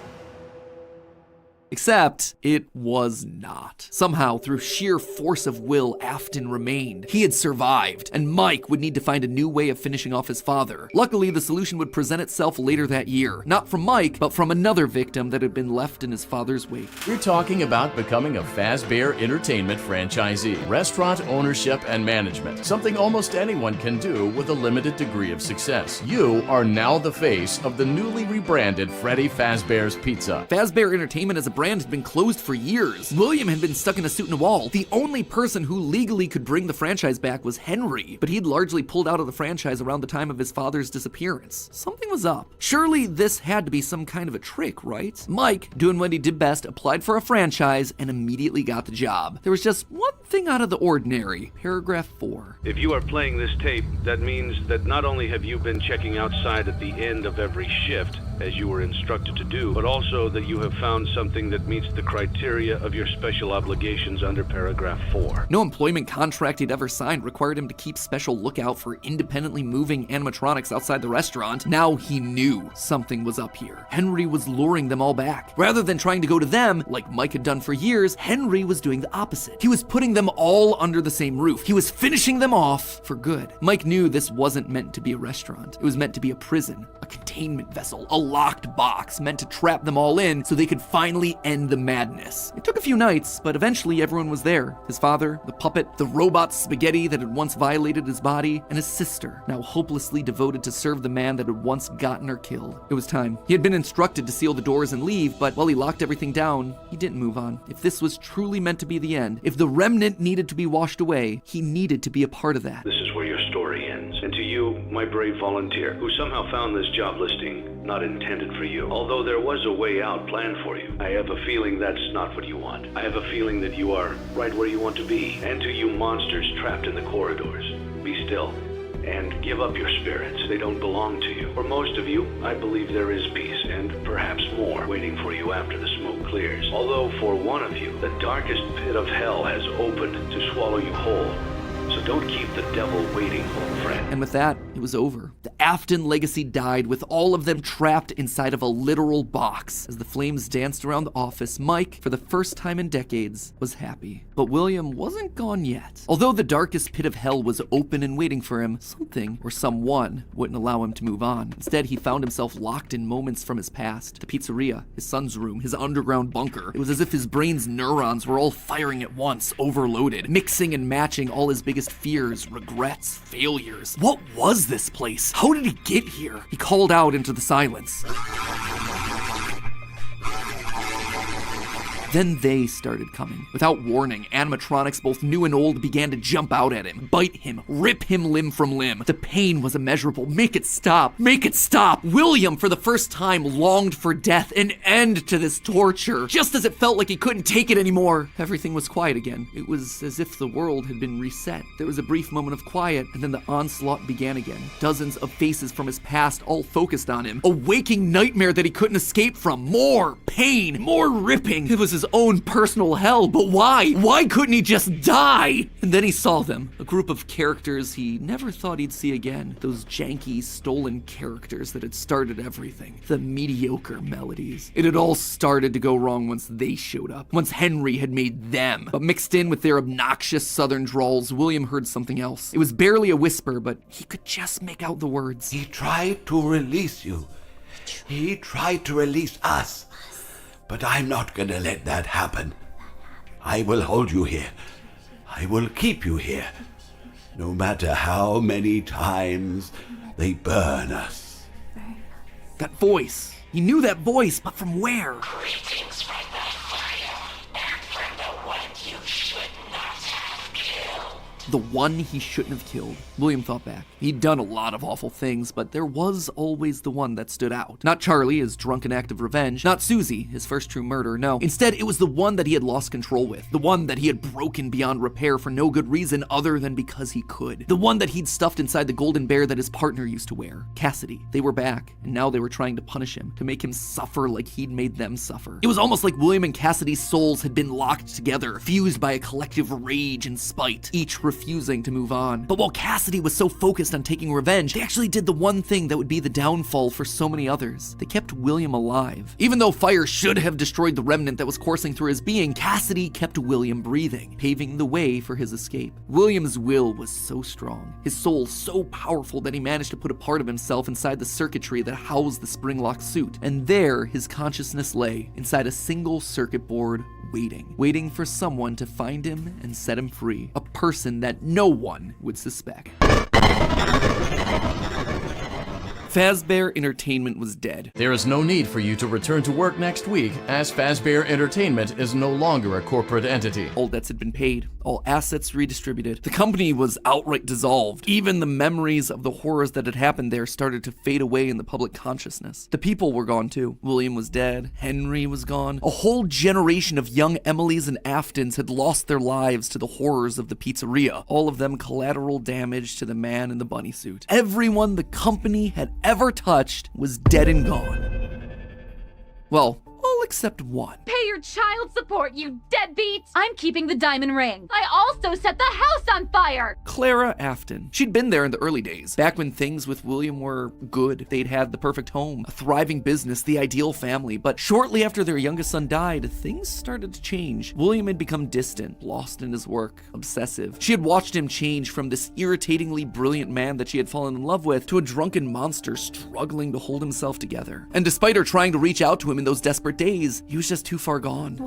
Except, it was not. Somehow, through sheer force of will, Afton remained. He had survived, and Mike would need to find a new way of finishing off his father. Luckily, the solution would present itself later that year. Not from Mike, but from another victim that had been left in his father's wake. We're talking about becoming a Fazbear Entertainment franchisee, restaurant ownership and management, something almost anyone can do with a limited degree of success. You are now the face of the newly rebranded Freddy Fazbear's Pizza. Fazbear Entertainment as a brand had been closed for years. William had been stuck in a suit and a wall. The only person who legally could bring the franchise back was Henry, but he'd largely pulled out of the franchise around the time of his father's disappearance. Something was up. Surely this had to be some kind of a trick, right? Mike, doing what he did best, applied for a franchise and immediately got the job. There was just one thing out of the ordinary. Paragraph 4. If you are playing this tape, that means that not only have you been checking outside at the end of every shift, as you were instructed to do, but also that you have found something that meets the criteria of your special obligations under paragraph 4. No employment contract he'd ever signed required him to keep special lookout for independently moving animatronics outside the restaurant. Now he knew something was up here. Henry was luring them all back. Rather than trying to go to them, like Mike had done for years, Henry was doing the opposite. He was putting them all under the same roof. He was finishing them off for good. Mike knew this wasn't meant to be a restaurant. It was meant to be a prison, a containment vessel, a locked box meant to trap them all in so they could finally end the madness. It took a few nights, but eventually everyone was there. His father, the puppet, the robot spaghetti that had once violated his body, and his sister, now hopelessly devoted to serve the man that had once gotten her killed. It was time. He had been instructed to seal the doors and leave, but while he locked everything down, he didn't move on. If this was truly meant to be the end, if the remnant needed to be washed away, he needed to be a part of that. This is where your story ends. And to you, my brave volunteer, who somehow found this job listing not intended for you, although there was a way out planned for you, I have a feeling that's not what you want. I have a feeling that you are right where you want to be. And to you monsters trapped in the corridors, be still and give up your spirits. They don't belong to you. For most of you, I believe there is peace and perhaps more waiting for you after the smoke clears. Although for one of you, the darkest pit of hell has opened to swallow you whole. So don't keep the devil waiting, old friend. And with that, it was over. The Afton legacy died with all of them trapped inside of a literal box. As the flames danced around the office, Mike, for the first time in decades, was happy. But William wasn't gone yet. Although the darkest pit of hell was open and waiting for him, something or someone wouldn't allow him to move on. Instead, he found himself locked in moments from his past. The pizzeria, his son's room, his underground bunker. It was as if his brain's neurons were all firing at once, overloaded, mixing and matching all his biggest fears, regrets, failures. What was this place? How did he get here? He called out into the silence. Then they started coming. Without warning, animatronics, both new and old, began to jump out at him, bite him, rip him limb from limb. The pain was immeasurable. Make it stop. Make it stop. William, for the first time, longed for death, an end to this torture. Just as it felt like he couldn't take it anymore, everything was quiet again. It was as if the world had been reset. There was a brief moment of quiet, and then the onslaught began again. Dozens of faces from his past all focused on him. A waking nightmare that he couldn't escape from. More pain, more ripping. It was as own personal hell, but why? Why couldn't he just die? And then he saw them, a group of characters he never thought he'd see again. Those janky, stolen characters that had started everything. The mediocre melodies. It had all started to go wrong once they showed up. Once Henry had made them. But mixed in with their obnoxious southern drawls, William heard something else. It was barely a whisper, but he could just make out the words. He tried to release you. He tried to release us. But I'm not gonna let that happen. I will hold you here. I will keep you here. No matter how many times they burn us. That voice. He knew that voice, but from where? Greetings from the fire, and from the one you should not have killed. The one he shouldn't have killed. William thought back. He'd done a lot of awful things, but there was always the one that stood out. Not Charlie, his drunken act of revenge. Not Susie, his first true murder, no. Instead, it was the one that he had lost control with. The one that he had broken beyond repair for no good reason other than because he could. The one that he'd stuffed inside the golden bear that his partner used to wear. Cassidy. They were back, and now they were trying to punish him, to make him suffer like he'd made them suffer. It was almost like William and Cassidy's souls had been locked together, fused by a collective rage and spite, each refusing to move on. But while Cassidy was so focused on taking revenge, they actually did the one thing that would be the downfall for so many others. They kept William alive. Even though fire should have destroyed the remnant that was coursing through his being, Cassidy kept William breathing, paving the way for his escape. William's will was so strong, his soul so powerful that he managed to put a part of himself inside the circuitry that housed the spring-locked suit. And there, his consciousness lay, inside a single circuit board, waiting for someone to find him and set him free. A person that no one would suspect. Fazbear Entertainment was dead. There is no need for you to return to work next week, as Fazbear Entertainment is no longer a corporate entity. All debts had been paid, all assets redistributed. The company was outright dissolved. Even the memories of the horrors that had happened there started to fade away in the public consciousness. The people were gone too. William was dead. Henry was gone. A whole generation of young Emilys and Aftons had lost their lives to the horrors of the pizzeria. All of them collateral damage to the man in the bunny suit. Everyone the company had ever touched was dead and gone. Well, all except one. Pay your child support, you deadbeat! I'm keeping the diamond ring. I also set the house on fire! Clara Afton. She'd been there in the early days, back when things with William were good. They'd had the perfect home, a thriving business, the ideal family. But shortly after their youngest son died, things started to change. William had become distant, lost in his work, obsessive. She had watched him change from this irritatingly brilliant man that she had fallen in love with to a drunken monster struggling to hold himself together. And despite her trying to reach out to him in those desperate days, he was just too far gone.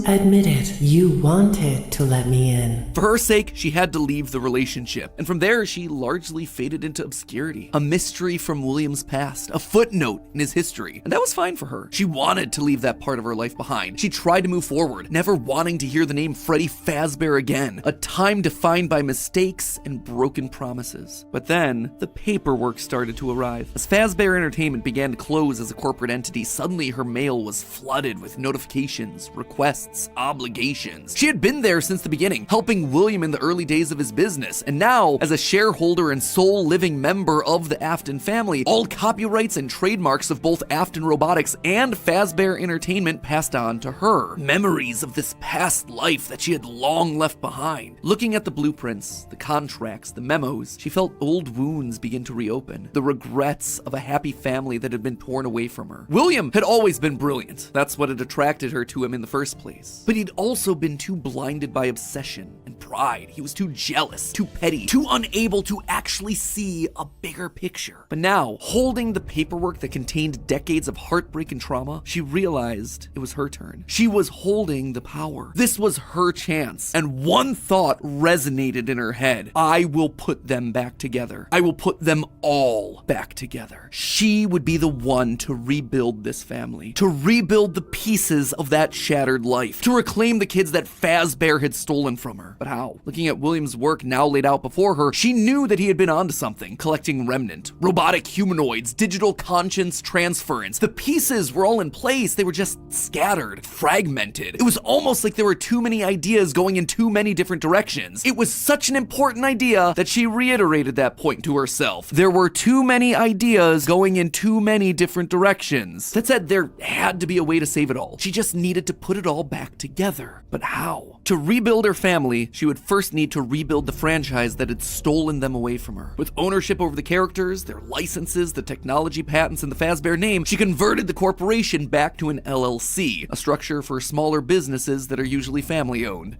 Admit it, you wanted to let me in. For her sake, she had to leave the relationship, and from there, she largely faded into obscurity. A mystery from William's past, a footnote in his history, and that was fine for her. She wanted to leave that part of her life behind. She tried to move forward, never wanting to hear the name Freddy Fazbear again, a time defined by mistakes and broken promises. But then, the paperwork started to arrive. As Fazbear Entertainment began to close as a corporate entity, suddenly her mail was flooded with notifications, requests, obligations. She had been there since the beginning, helping William in the early days of his business, and now, as a shareholder and sole living member of the Afton family, all copyrights and trademarks of both Afton Robotics and Fazbear Entertainment passed on to her. Memories of this past life that she had long left behind. Looking at the blueprints, the contracts, the memos, she felt old wounds begin to reopen, the regrets of a happy family that had been torn away from her. William had always been brilliant. That's what had attracted her to him in the first place. But he'd also been too blinded by obsession and pride. He was too jealous, too petty, too unable to actually see a bigger picture. But now, holding the paperwork that contained decades of heartbreak and trauma, she realized it was her turn. She was holding the power. This was her chance. And one thought resonated in her head. I will put them back together. I will put them all back together. She would be the one to rebuild this family, to rebuild the pieces of that shattered life, to reclaim the kids that Fazbear had stolen from her. But how? how. Looking at William's work now laid out before her, she knew that he had been onto something, collecting remnant, robotic humanoids, digital conscience transference. The pieces were all in place, they were just scattered, fragmented. It was almost like there were too many ideas going in too many different directions. It was such an important idea that she reiterated that point to herself. There were too many ideas going in too many different directions. That said, there had to be a way to save it all. She just needed to put it all back together. But how? To rebuild her family, she would first need to rebuild the franchise that had stolen them away from her. With ownership over the characters, their licenses, the technology patents, and the Fazbear name, she converted the corporation back to an LLC, a structure for smaller businesses that are usually family-owned.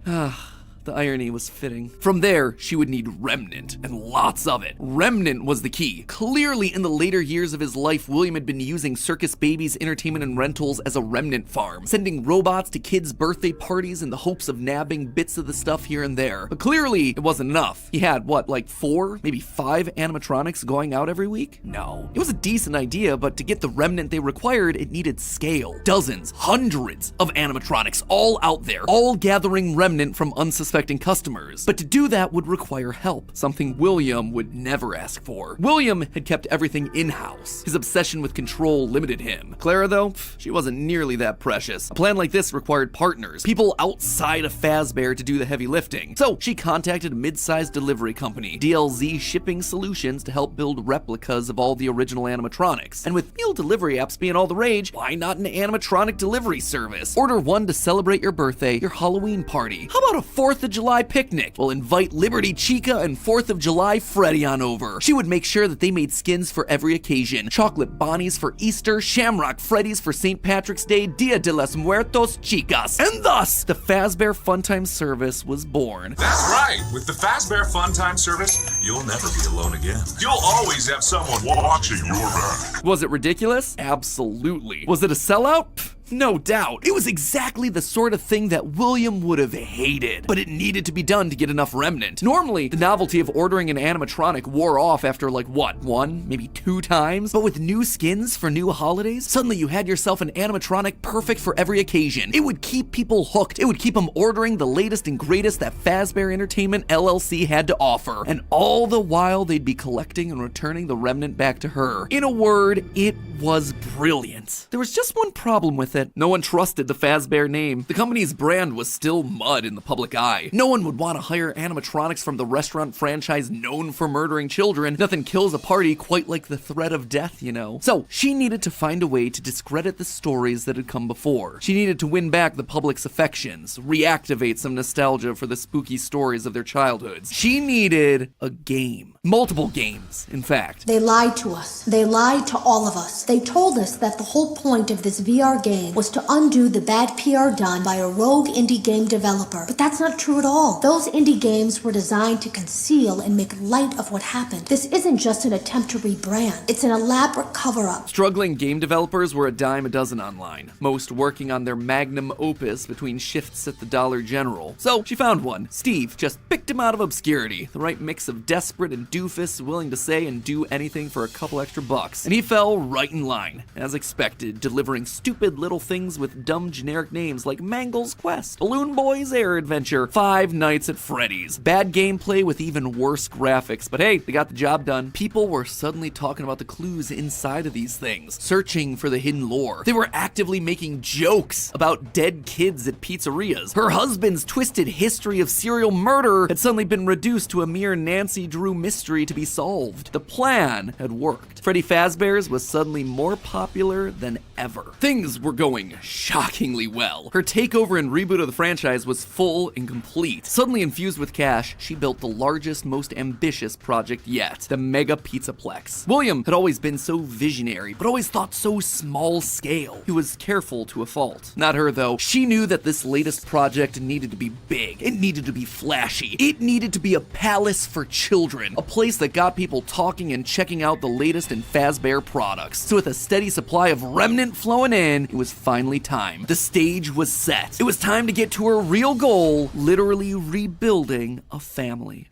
The irony was fitting. From there, she would need remnant, and lots of it. Remnant was the key. Clearly, in the later years of his life, William had been using Circus Babies Entertainment and Rentals as a remnant farm, sending robots to kids' birthday parties in the hopes of nabbing bits of the stuff here and there. But clearly, it wasn't enough. He had, like 4, maybe 5 animatronics going out every week? No. It was a decent idea, but to get the remnant they required, it needed scale. Dozens, hundreds of animatronics, all out there, all gathering remnant from unsuspecting customers. But to do that would require help, something William would never ask for. William had kept everything in-house. His obsession with control limited him. Clara, though, she wasn't nearly that precious. A plan like this required partners, people outside of Fazbear to do the heavy lifting. So she contacted a mid-sized delivery company, DLZ Shipping Solutions, to help build replicas of all the original animatronics. And with meal delivery apps being all the rage, why not an animatronic delivery service? Order one to celebrate your birthday, your Halloween party. How about a 4th of July picnic? We'll invite Liberty Chica and 4th of July Freddy on over. She would make sure that they made skins for every occasion. Chocolate Bonnies for Easter, Shamrock Freddies for St. Patrick's Day, Dia de los Muertos Chicas. And thus, the Fazbear Funtime service was born. That's right. With the Fazbear Funtime service, you'll never be alone again. You'll always have someone watching your back. Was it ridiculous? Absolutely. Was it a sellout? Pfft, no doubt. It was exactly the sort of thing that William would have hated, but it needed to be done to get enough remnant. Normally, the novelty of ordering an animatronic wore off after one, maybe 2 times, but with new skins for new holidays, suddenly you had yourself an animatronic perfect for every occasion. It would keep people hooked. It would keep them ordering the latest and greatest that Fazbear Entertainment LLC had to offer, and all the while they'd be collecting and returning the remnant back to her. In a word, it was brilliant. There was just one problem with it. No one trusted the Fazbear name. The company's brand was still mud in the public eye. No one would want to hire animatronics from the restaurant franchise known for murdering children. Nothing kills a party quite like the threat of death, you know. So she needed to find a way to discredit the stories that had come before. She needed to win back the public's affections, reactivate some nostalgia for the spooky stories of their childhoods. She needed a game. Multiple games, in fact. They lied to us. They lied to all of us. They told us that the whole point of this VR game was to undo the bad PR done by a rogue indie game developer. But that's not true at all. Those indie games were designed to conceal and make light of what happened. This isn't just an attempt to rebrand. It's an elaborate cover-up. Struggling game developers were a dime a dozen online, most working on their magnum opus between shifts at the Dollar General. So she found one. Steve just picked him out of obscurity, the right mix of desperate and doofus willing to say and do anything for a couple extra bucks. And he fell right in line, as expected, delivering stupid little things with dumb generic names like Mangle's Quest, Balloon Boy's Air Adventure, Five Nights at Freddy's. Bad gameplay with even worse graphics, but hey, they got the job done. People were suddenly talking about the clues inside of these things, searching for the hidden lore. They were actively making jokes about dead kids at pizzerias. Her husband's twisted history of serial murder had suddenly been reduced to a mere Nancy Drew mystery to be solved. The plan had worked. Freddy Fazbear's was suddenly more popular than ever. Things were going shockingly well. Her takeover and reboot of the franchise was full and complete. Suddenly infused with cash, she built the largest, most ambitious project yet, the Mega Pizzaplex. William had always been so visionary, but always thought so small scale. He was careful to a fault. Not her, though. She knew that this latest project needed to be big. It needed to be flashy. It needed to be a palace for children, a place that got people talking and checking out the latest in Fazbear products. So with a steady supply of remnant flowing in, it was finally time. The stage was set. It was time to get to her real goal, literally rebuilding a family.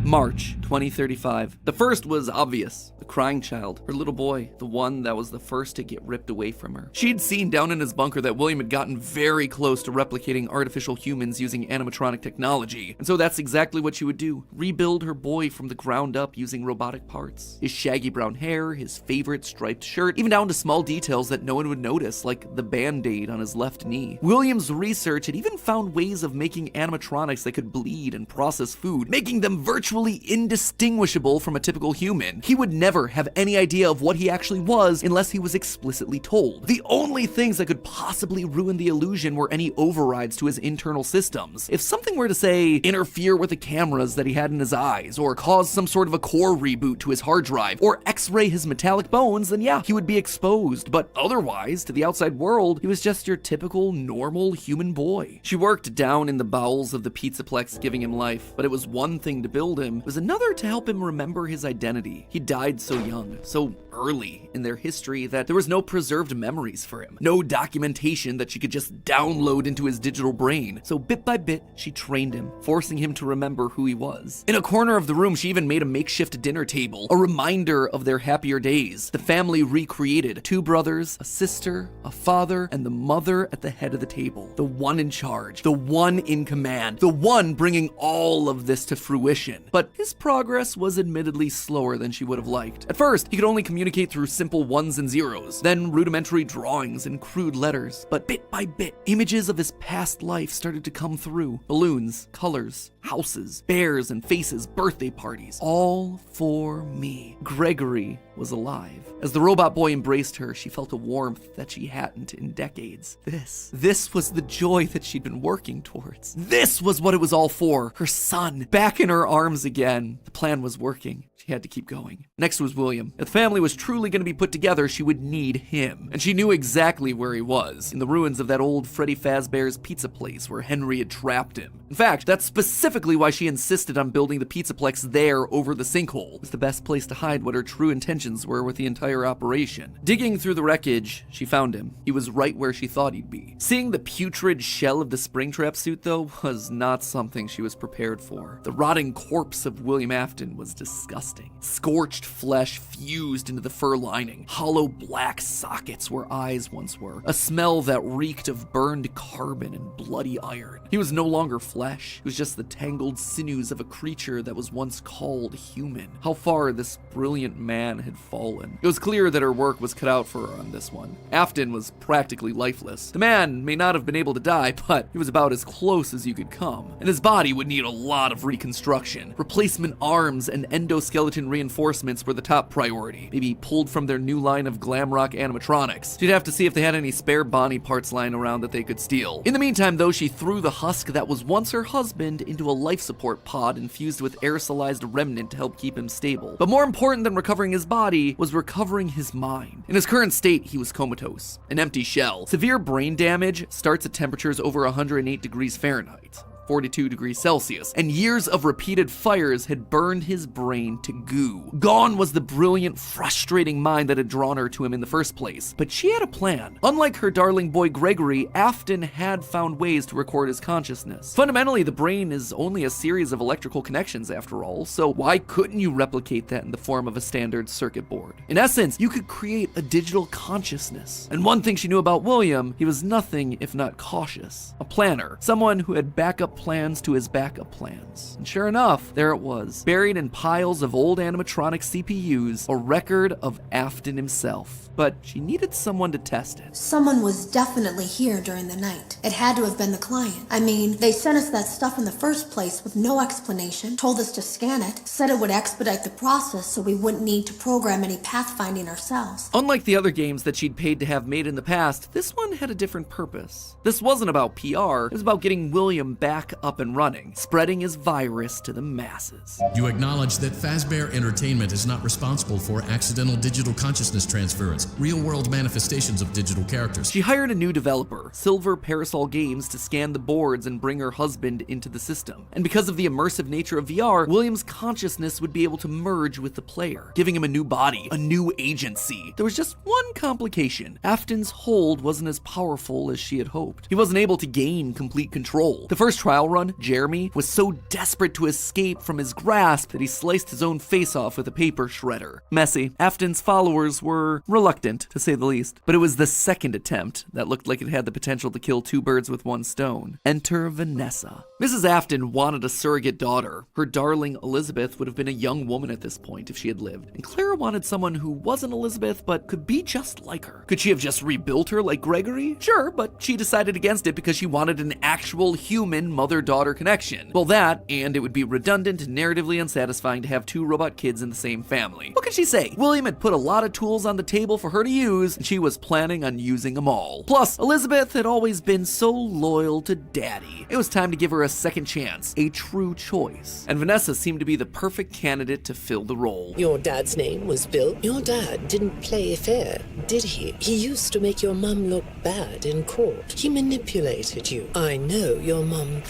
March 2035. The first was obvious. The crying child, her little boy, the one that was the first to get ripped away from her. She'd seen down in his bunker that William had gotten very close to replicating artificial humans using animatronic technology, and so that's exactly what she would do. Rebuild her boy from the ground up using robotic parts. His shaggy brown hair, his favorite striped shirt, even down to small details that no one would notice, like the band-aid on his left knee. William's research had even found ways of making animatronics that could bleed and process food, making them virtually indistinguishable from a typical human. He would never have any idea of what he actually was unless he was explicitly told. The only things that could possibly ruin the illusion were any overrides to his internal systems. If something were to, say, interfere with the cameras that he had in his eyes, or cause some sort of a core reboot to his hard drive, or x-ray his metallic bones, then yeah, he would be exposed. But otherwise, to the outside world, he was just your typical, normal human boy. She worked down in the bowels of the Pizzaplex, giving him life, but it was one thing to build him, it was another to help him remember his identity. He died so young, so early in their history, that there was no preserved memories for him, no documentation that she could just download into his digital brain. So bit by bit, she trained him, forcing him to remember who he was. In a corner of the room, she even made a makeshift dinner table, a reminder of their happier days. The family recreated: 2 brothers, a sister, a father, and the mother at the head of the table. The one in charge, the one in command, the one bringing all of this to fruition. But his progress was admittedly slower than she would have liked. At first, he could only communicate through simple ones and zeros, then rudimentary drawings and crude letters. But bit by bit, images of his past life started to come through. Balloons, colors, houses, bears and faces, birthday parties. All for me. Gregory was alive. As the robot boy embraced her, she felt a warmth that she hadn't in decades. This was the joy that she'd been working towards. This was what it was all for. Her son, back in her arms again. The plan was working. She had to keep going. Next was William. If the family was truly going to be put together, she would need him. And she knew exactly where he was, in the ruins of that old Freddy Fazbear's pizza place where Henry had trapped him. In fact, that's specifically why she insisted on building the Pizzaplex there over the sinkhole. It was the best place to hide what her true intentions were with the entire operation. Digging through the wreckage, she found him. He was right where she thought he'd be. Seeing the putrid shell of the Springtrap suit, though, was not something she was prepared for. The rotting corpse of William Afton was disgusting. Scorched flesh fused into the fur lining, hollow black sockets where eyes once were, a smell that reeked of burned carbon and bloody iron. He was no longer flesh, he was just the tangled sinews of a creature that was once called human. How far this brilliant man had fallen. It was clear that her work was cut out for her on this one. Afton was practically lifeless. The man may not have been able to die, but he was about as close as you could come, and his body would need a lot of reconstruction. Replacement arms and endoskeleton reinforcements were the top priority, maybe pulled from their new line of glam rock animatronics. She'd have to see if they had any spare Bonnie parts lying around that they could steal. In the meantime, though, she threw the husk that was once her husband into a life support pod infused with aerosolized remnant to help keep him stable. But more important than recovering his body was recovering his mind. In his current state, he was comatose, an empty shell. Severe brain damage starts at temperatures over 108 degrees Fahrenheit. 42 degrees Celsius, and years of repeated fires had burned his brain to goo. Gone was the brilliant, frustrating mind that had drawn her to him in the first place. But she had a plan. Unlike her darling boy Gregory, Afton had found ways to record his consciousness. Fundamentally, the brain is only a series of electrical connections after all, so why couldn't you replicate that in the form of a standard circuit board? In essence, you could create a digital consciousness. And one thing she knew about William, he was nothing if not cautious. A planner, someone who had backup plans to his backup plans. And sure enough, there it was, buried in piles of old animatronic CPUs, a record of Afton himself. But she needed someone to test it. Someone was definitely here during the night. It had to have been the client. I mean, they sent us that stuff in the first place with no explanation, told us to scan it, said it would expedite the process so we wouldn't need to program any pathfinding ourselves. Unlike the other games that she'd paid to have made in the past, this one had a different purpose. This wasn't about PR, it was about getting William back up and running, spreading his virus to the masses. You acknowledge that Fazbear Entertainment is not responsible for accidental digital consciousness transference, real-world manifestations of digital characters. She hired a new developer, Silver Parasol Games, to scan the boards and bring her husband into the system. And because of the immersive nature of VR, William's consciousness would be able to merge with the player, giving him a new body, a new agency. There was just one complication. Afton's hold wasn't as powerful as she had hoped. He wasn't able to gain complete control. The first trial trial run, Jeremy, was so desperate to escape from his grasp that he sliced his own face off with a paper shredder. Messy. Afton's followers were reluctant, to say the least. But it was the second attempt that looked like it had the potential to kill two birds with one stone. Enter Vanessa. Mrs. Afton wanted a surrogate daughter. Her darling Elizabeth would have been a young woman at this point if she had lived. And Clara wanted someone who wasn't Elizabeth but could be just like her. Could she have just rebuilt her like Gregory? Sure, but she decided against it because she wanted an actual human mother-daughter connection. Well, that, and it would be redundant and narratively unsatisfying to have two robot kids in the same family. What could she say? William had put a lot of tools on the table for her to use, and she was planning on using them all. Plus, Elizabeth had always been so loyal to Daddy. It was time to give her a second chance, a true choice. And Vanessa seemed to be the perfect candidate to fill the role. Your dad's name was Bill? Your dad didn't play fair, did he? He used to make your mum look bad in court. He manipulated you. I know your mum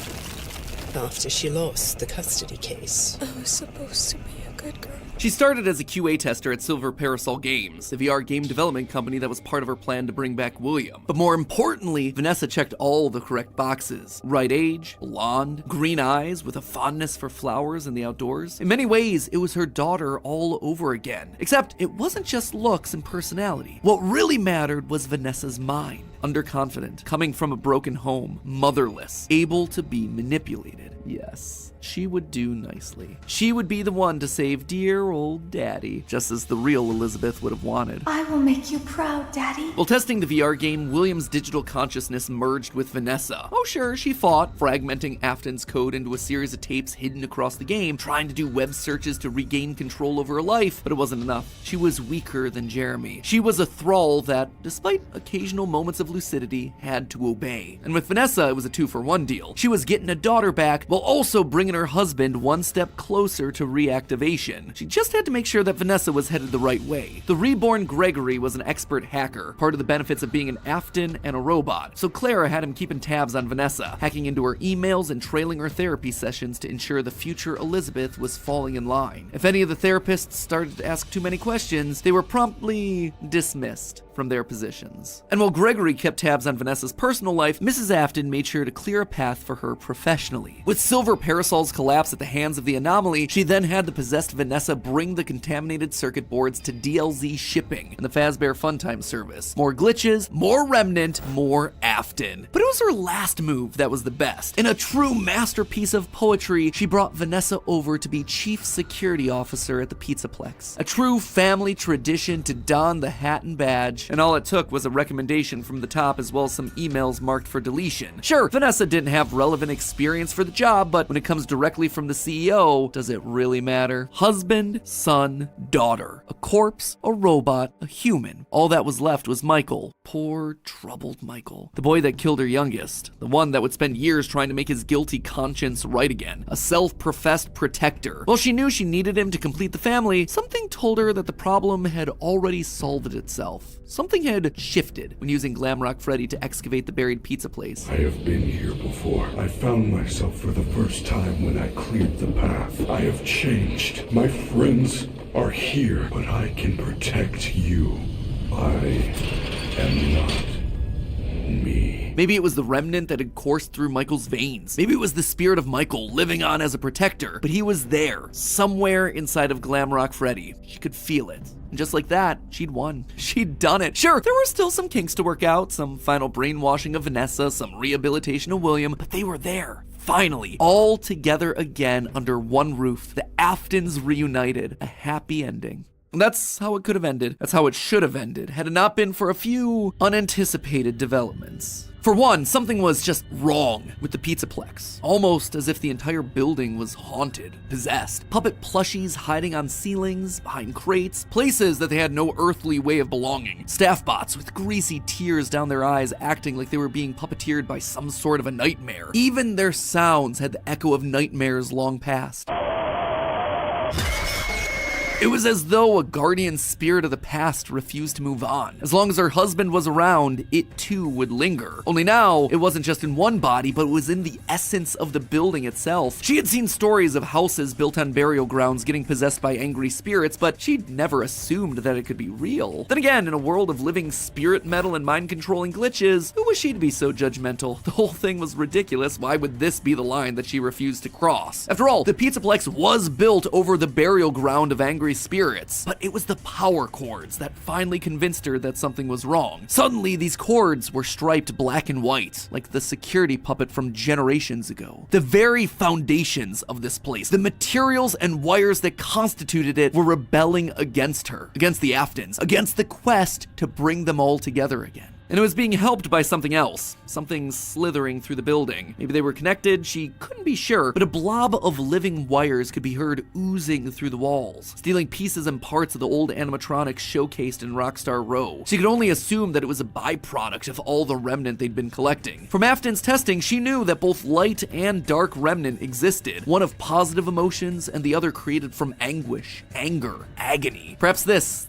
after she lost the custody case. I was supposed to be a good girl. She started as a QA tester at Silver Parasol Games, the VR game development company that was part of her plan to bring back William. But more importantly, Vanessa checked all the correct boxes. Right age, blonde, green eyes with a fondness for flowers and the outdoors. In many ways, it was her daughter all over again. Except it wasn't just looks and personality. What really mattered was Vanessa's mind. Underconfident, coming from a broken home, motherless, able to be manipulated. Yes, she would do nicely. She would be the one to save dear old Daddy, just as the real Elizabeth would have wanted. I will make you proud, Daddy. While testing the VR game, William's digital consciousness merged with Vanessa. Oh sure, she fought, fragmenting Afton's code into a series of tapes hidden across the game, trying to do web searches to regain control over her life, but it wasn't enough. She was weaker than Jeremy. She was a thrall that, despite occasional moments of lucidity, had to obey. And with Vanessa, it was a 2-for-1 deal. She was getting a daughter back, while also bringing her husband one step closer to reactivation. She just had to make sure that Vanessa was headed the right way. The reborn Gregory was an expert hacker, part of the benefits of being an Afton and a robot, so Clara had him keeping tabs on Vanessa, hacking into her emails and trailing her therapy sessions to ensure the future Elizabeth was falling in line. If any of the therapists started to ask too many questions, they were promptly dismissed from their positions. And while Gregory kept tabs on Vanessa's personal life, Mrs. Afton made sure to clear a path for her professionally. With Silver Parasol's collapse at the hands of the Anomaly, she then had the possessed Vanessa bring the contaminated circuit boards to DLZ shipping and the Fazbear Funtime service. More glitches, more Remnant, more Afton. But it was her last move that was the best. In a true masterpiece of poetry, she brought Vanessa over to be Chief Security Officer at the Pizzaplex. A true family tradition to don the hat and badge, and all it took was a recommendation from the top as well as some emails marked for deletion. Sure, Vanessa didn't have relevant experience for the job, but when it comes directly from the CEO, does it really matter? Husband, son, daughter. A corpse, a robot, a human. All that was left was Michael. Poor, troubled Michael. The boy that killed her youngest. The one that would spend years trying to make his guilty conscience right again. A self-professed protector. While she knew she needed him to complete the family, something told her that the problem had already solved itself. Something had shifted when using Glamrock Freddy to excavate the buried pizza place. I have been here before. I found myself for the first time when I cleared the path. I have changed. My friends are here, but I can protect you. I am not me. Maybe it was the remnant that had coursed through Michael's veins. Maybe it was the spirit of Michael living on as a protector. But he was there, somewhere inside of Glamrock Freddy. She could feel it. And just like that, she'd won. She'd done it. Sure, there were still some kinks to work out, some final brainwashing of Vanessa, some rehabilitation of William, but they were there. Finally, all together again under one roof. The Aftons reunited. A happy ending. And that's how it could have ended. That's how it should have ended, had it not been for a few unanticipated developments. For one, something was just wrong with the Pizzaplex. Almost as if the entire building was haunted, possessed. Puppet plushies hiding on ceilings, behind crates, places that they had no earthly way of belonging. Staff bots with greasy tears down their eyes acting like they were being puppeteered by some sort of a nightmare. Even their sounds had the echo of nightmares long past. It was as though a guardian spirit of the past refused to move on. As long as her husband was around, it too would linger. Only now, it wasn't just in one body, but it was in the essence of the building itself. She had seen stories of houses built on burial grounds getting possessed by angry spirits, but she'd never assumed that it could be real. Then again, in a world of living spirit metal and mind-controlling glitches, who was she to be so judgmental? The whole thing was ridiculous. Why would this be the line that she refused to cross? After all, the Pizzaplex was built over the burial ground of angry spirits, but it was the power cords that finally convinced her that something was wrong. Suddenly, these cords were striped black and white, like the security puppet from generations ago. The very foundations of this place, the materials and wires that constituted it, were rebelling against her, against the Aftons, against the quest to bring them all together again. And it was being helped by something else, something slithering through the building. Maybe they were connected, she couldn't be sure, but a blob of living wires could be heard oozing through the walls, stealing pieces and parts of the old animatronics showcased in Rockstar Row. She could only assume that it was a byproduct of all the remnant they'd been collecting. From Afton's testing, she knew that both light and dark remnant existed, one of positive emotions and the other created from anguish, anger, agony. Perhaps this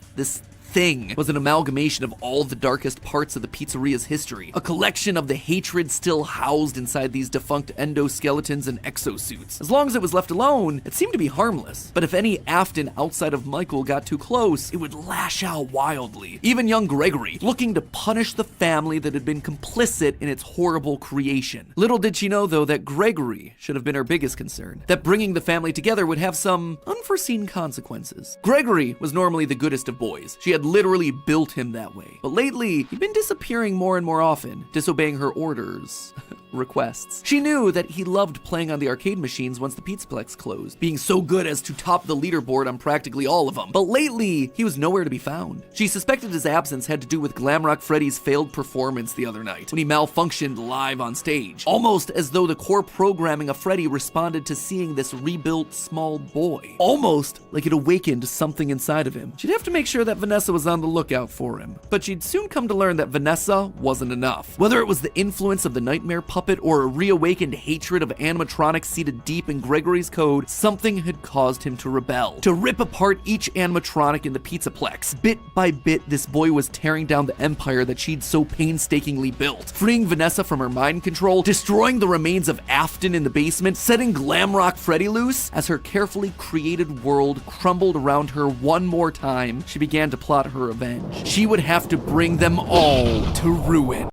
thing was an amalgamation of all the darkest parts of the pizzeria's history, a collection of the hatred still housed inside these defunct endoskeletons and exosuits. As long as it was left alone, it seemed to be harmless. But if any Afton outside of Michael got too close, it would lash out wildly. Even young Gregory, looking to punish the family that had been complicit in its horrible creation. Little did she know, though, that Gregory should have been her biggest concern, that bringing the family together would have some unforeseen consequences. Gregory was normally the goodest of boys. She had literally built him that way. But lately, he'd been disappearing more and more often, disobeying her orders, requests. She knew that he loved playing on the arcade machines once the Pizzaplex closed, being so good as to top the leaderboard on practically all of them. But lately, he was nowhere to be found. She suspected his absence had to do with Glamrock Freddy's failed performance the other night, when he malfunctioned live on stage. Almost as though the core programming of Freddy responded to seeing this rebuilt small boy. Almost like it awakened something inside of him. She'd have to make sure that Vanessa was on the lookout for him. But she'd soon come to learn that Vanessa wasn't enough. Whether it was the influence of the nightmare puppet or a reawakened hatred of animatronics seated deep in Gregory's code, something had caused him to rebel, to rip apart each animatronic in the Pizzaplex. Bit by bit, this boy was tearing down the empire that she'd so painstakingly built, freeing Vanessa from her mind control, destroying the remains of Afton in the basement, setting Glamrock Freddy loose. As her carefully created world crumbled around her one more time, she began to plot her revenge. She would have to bring them all to ruin.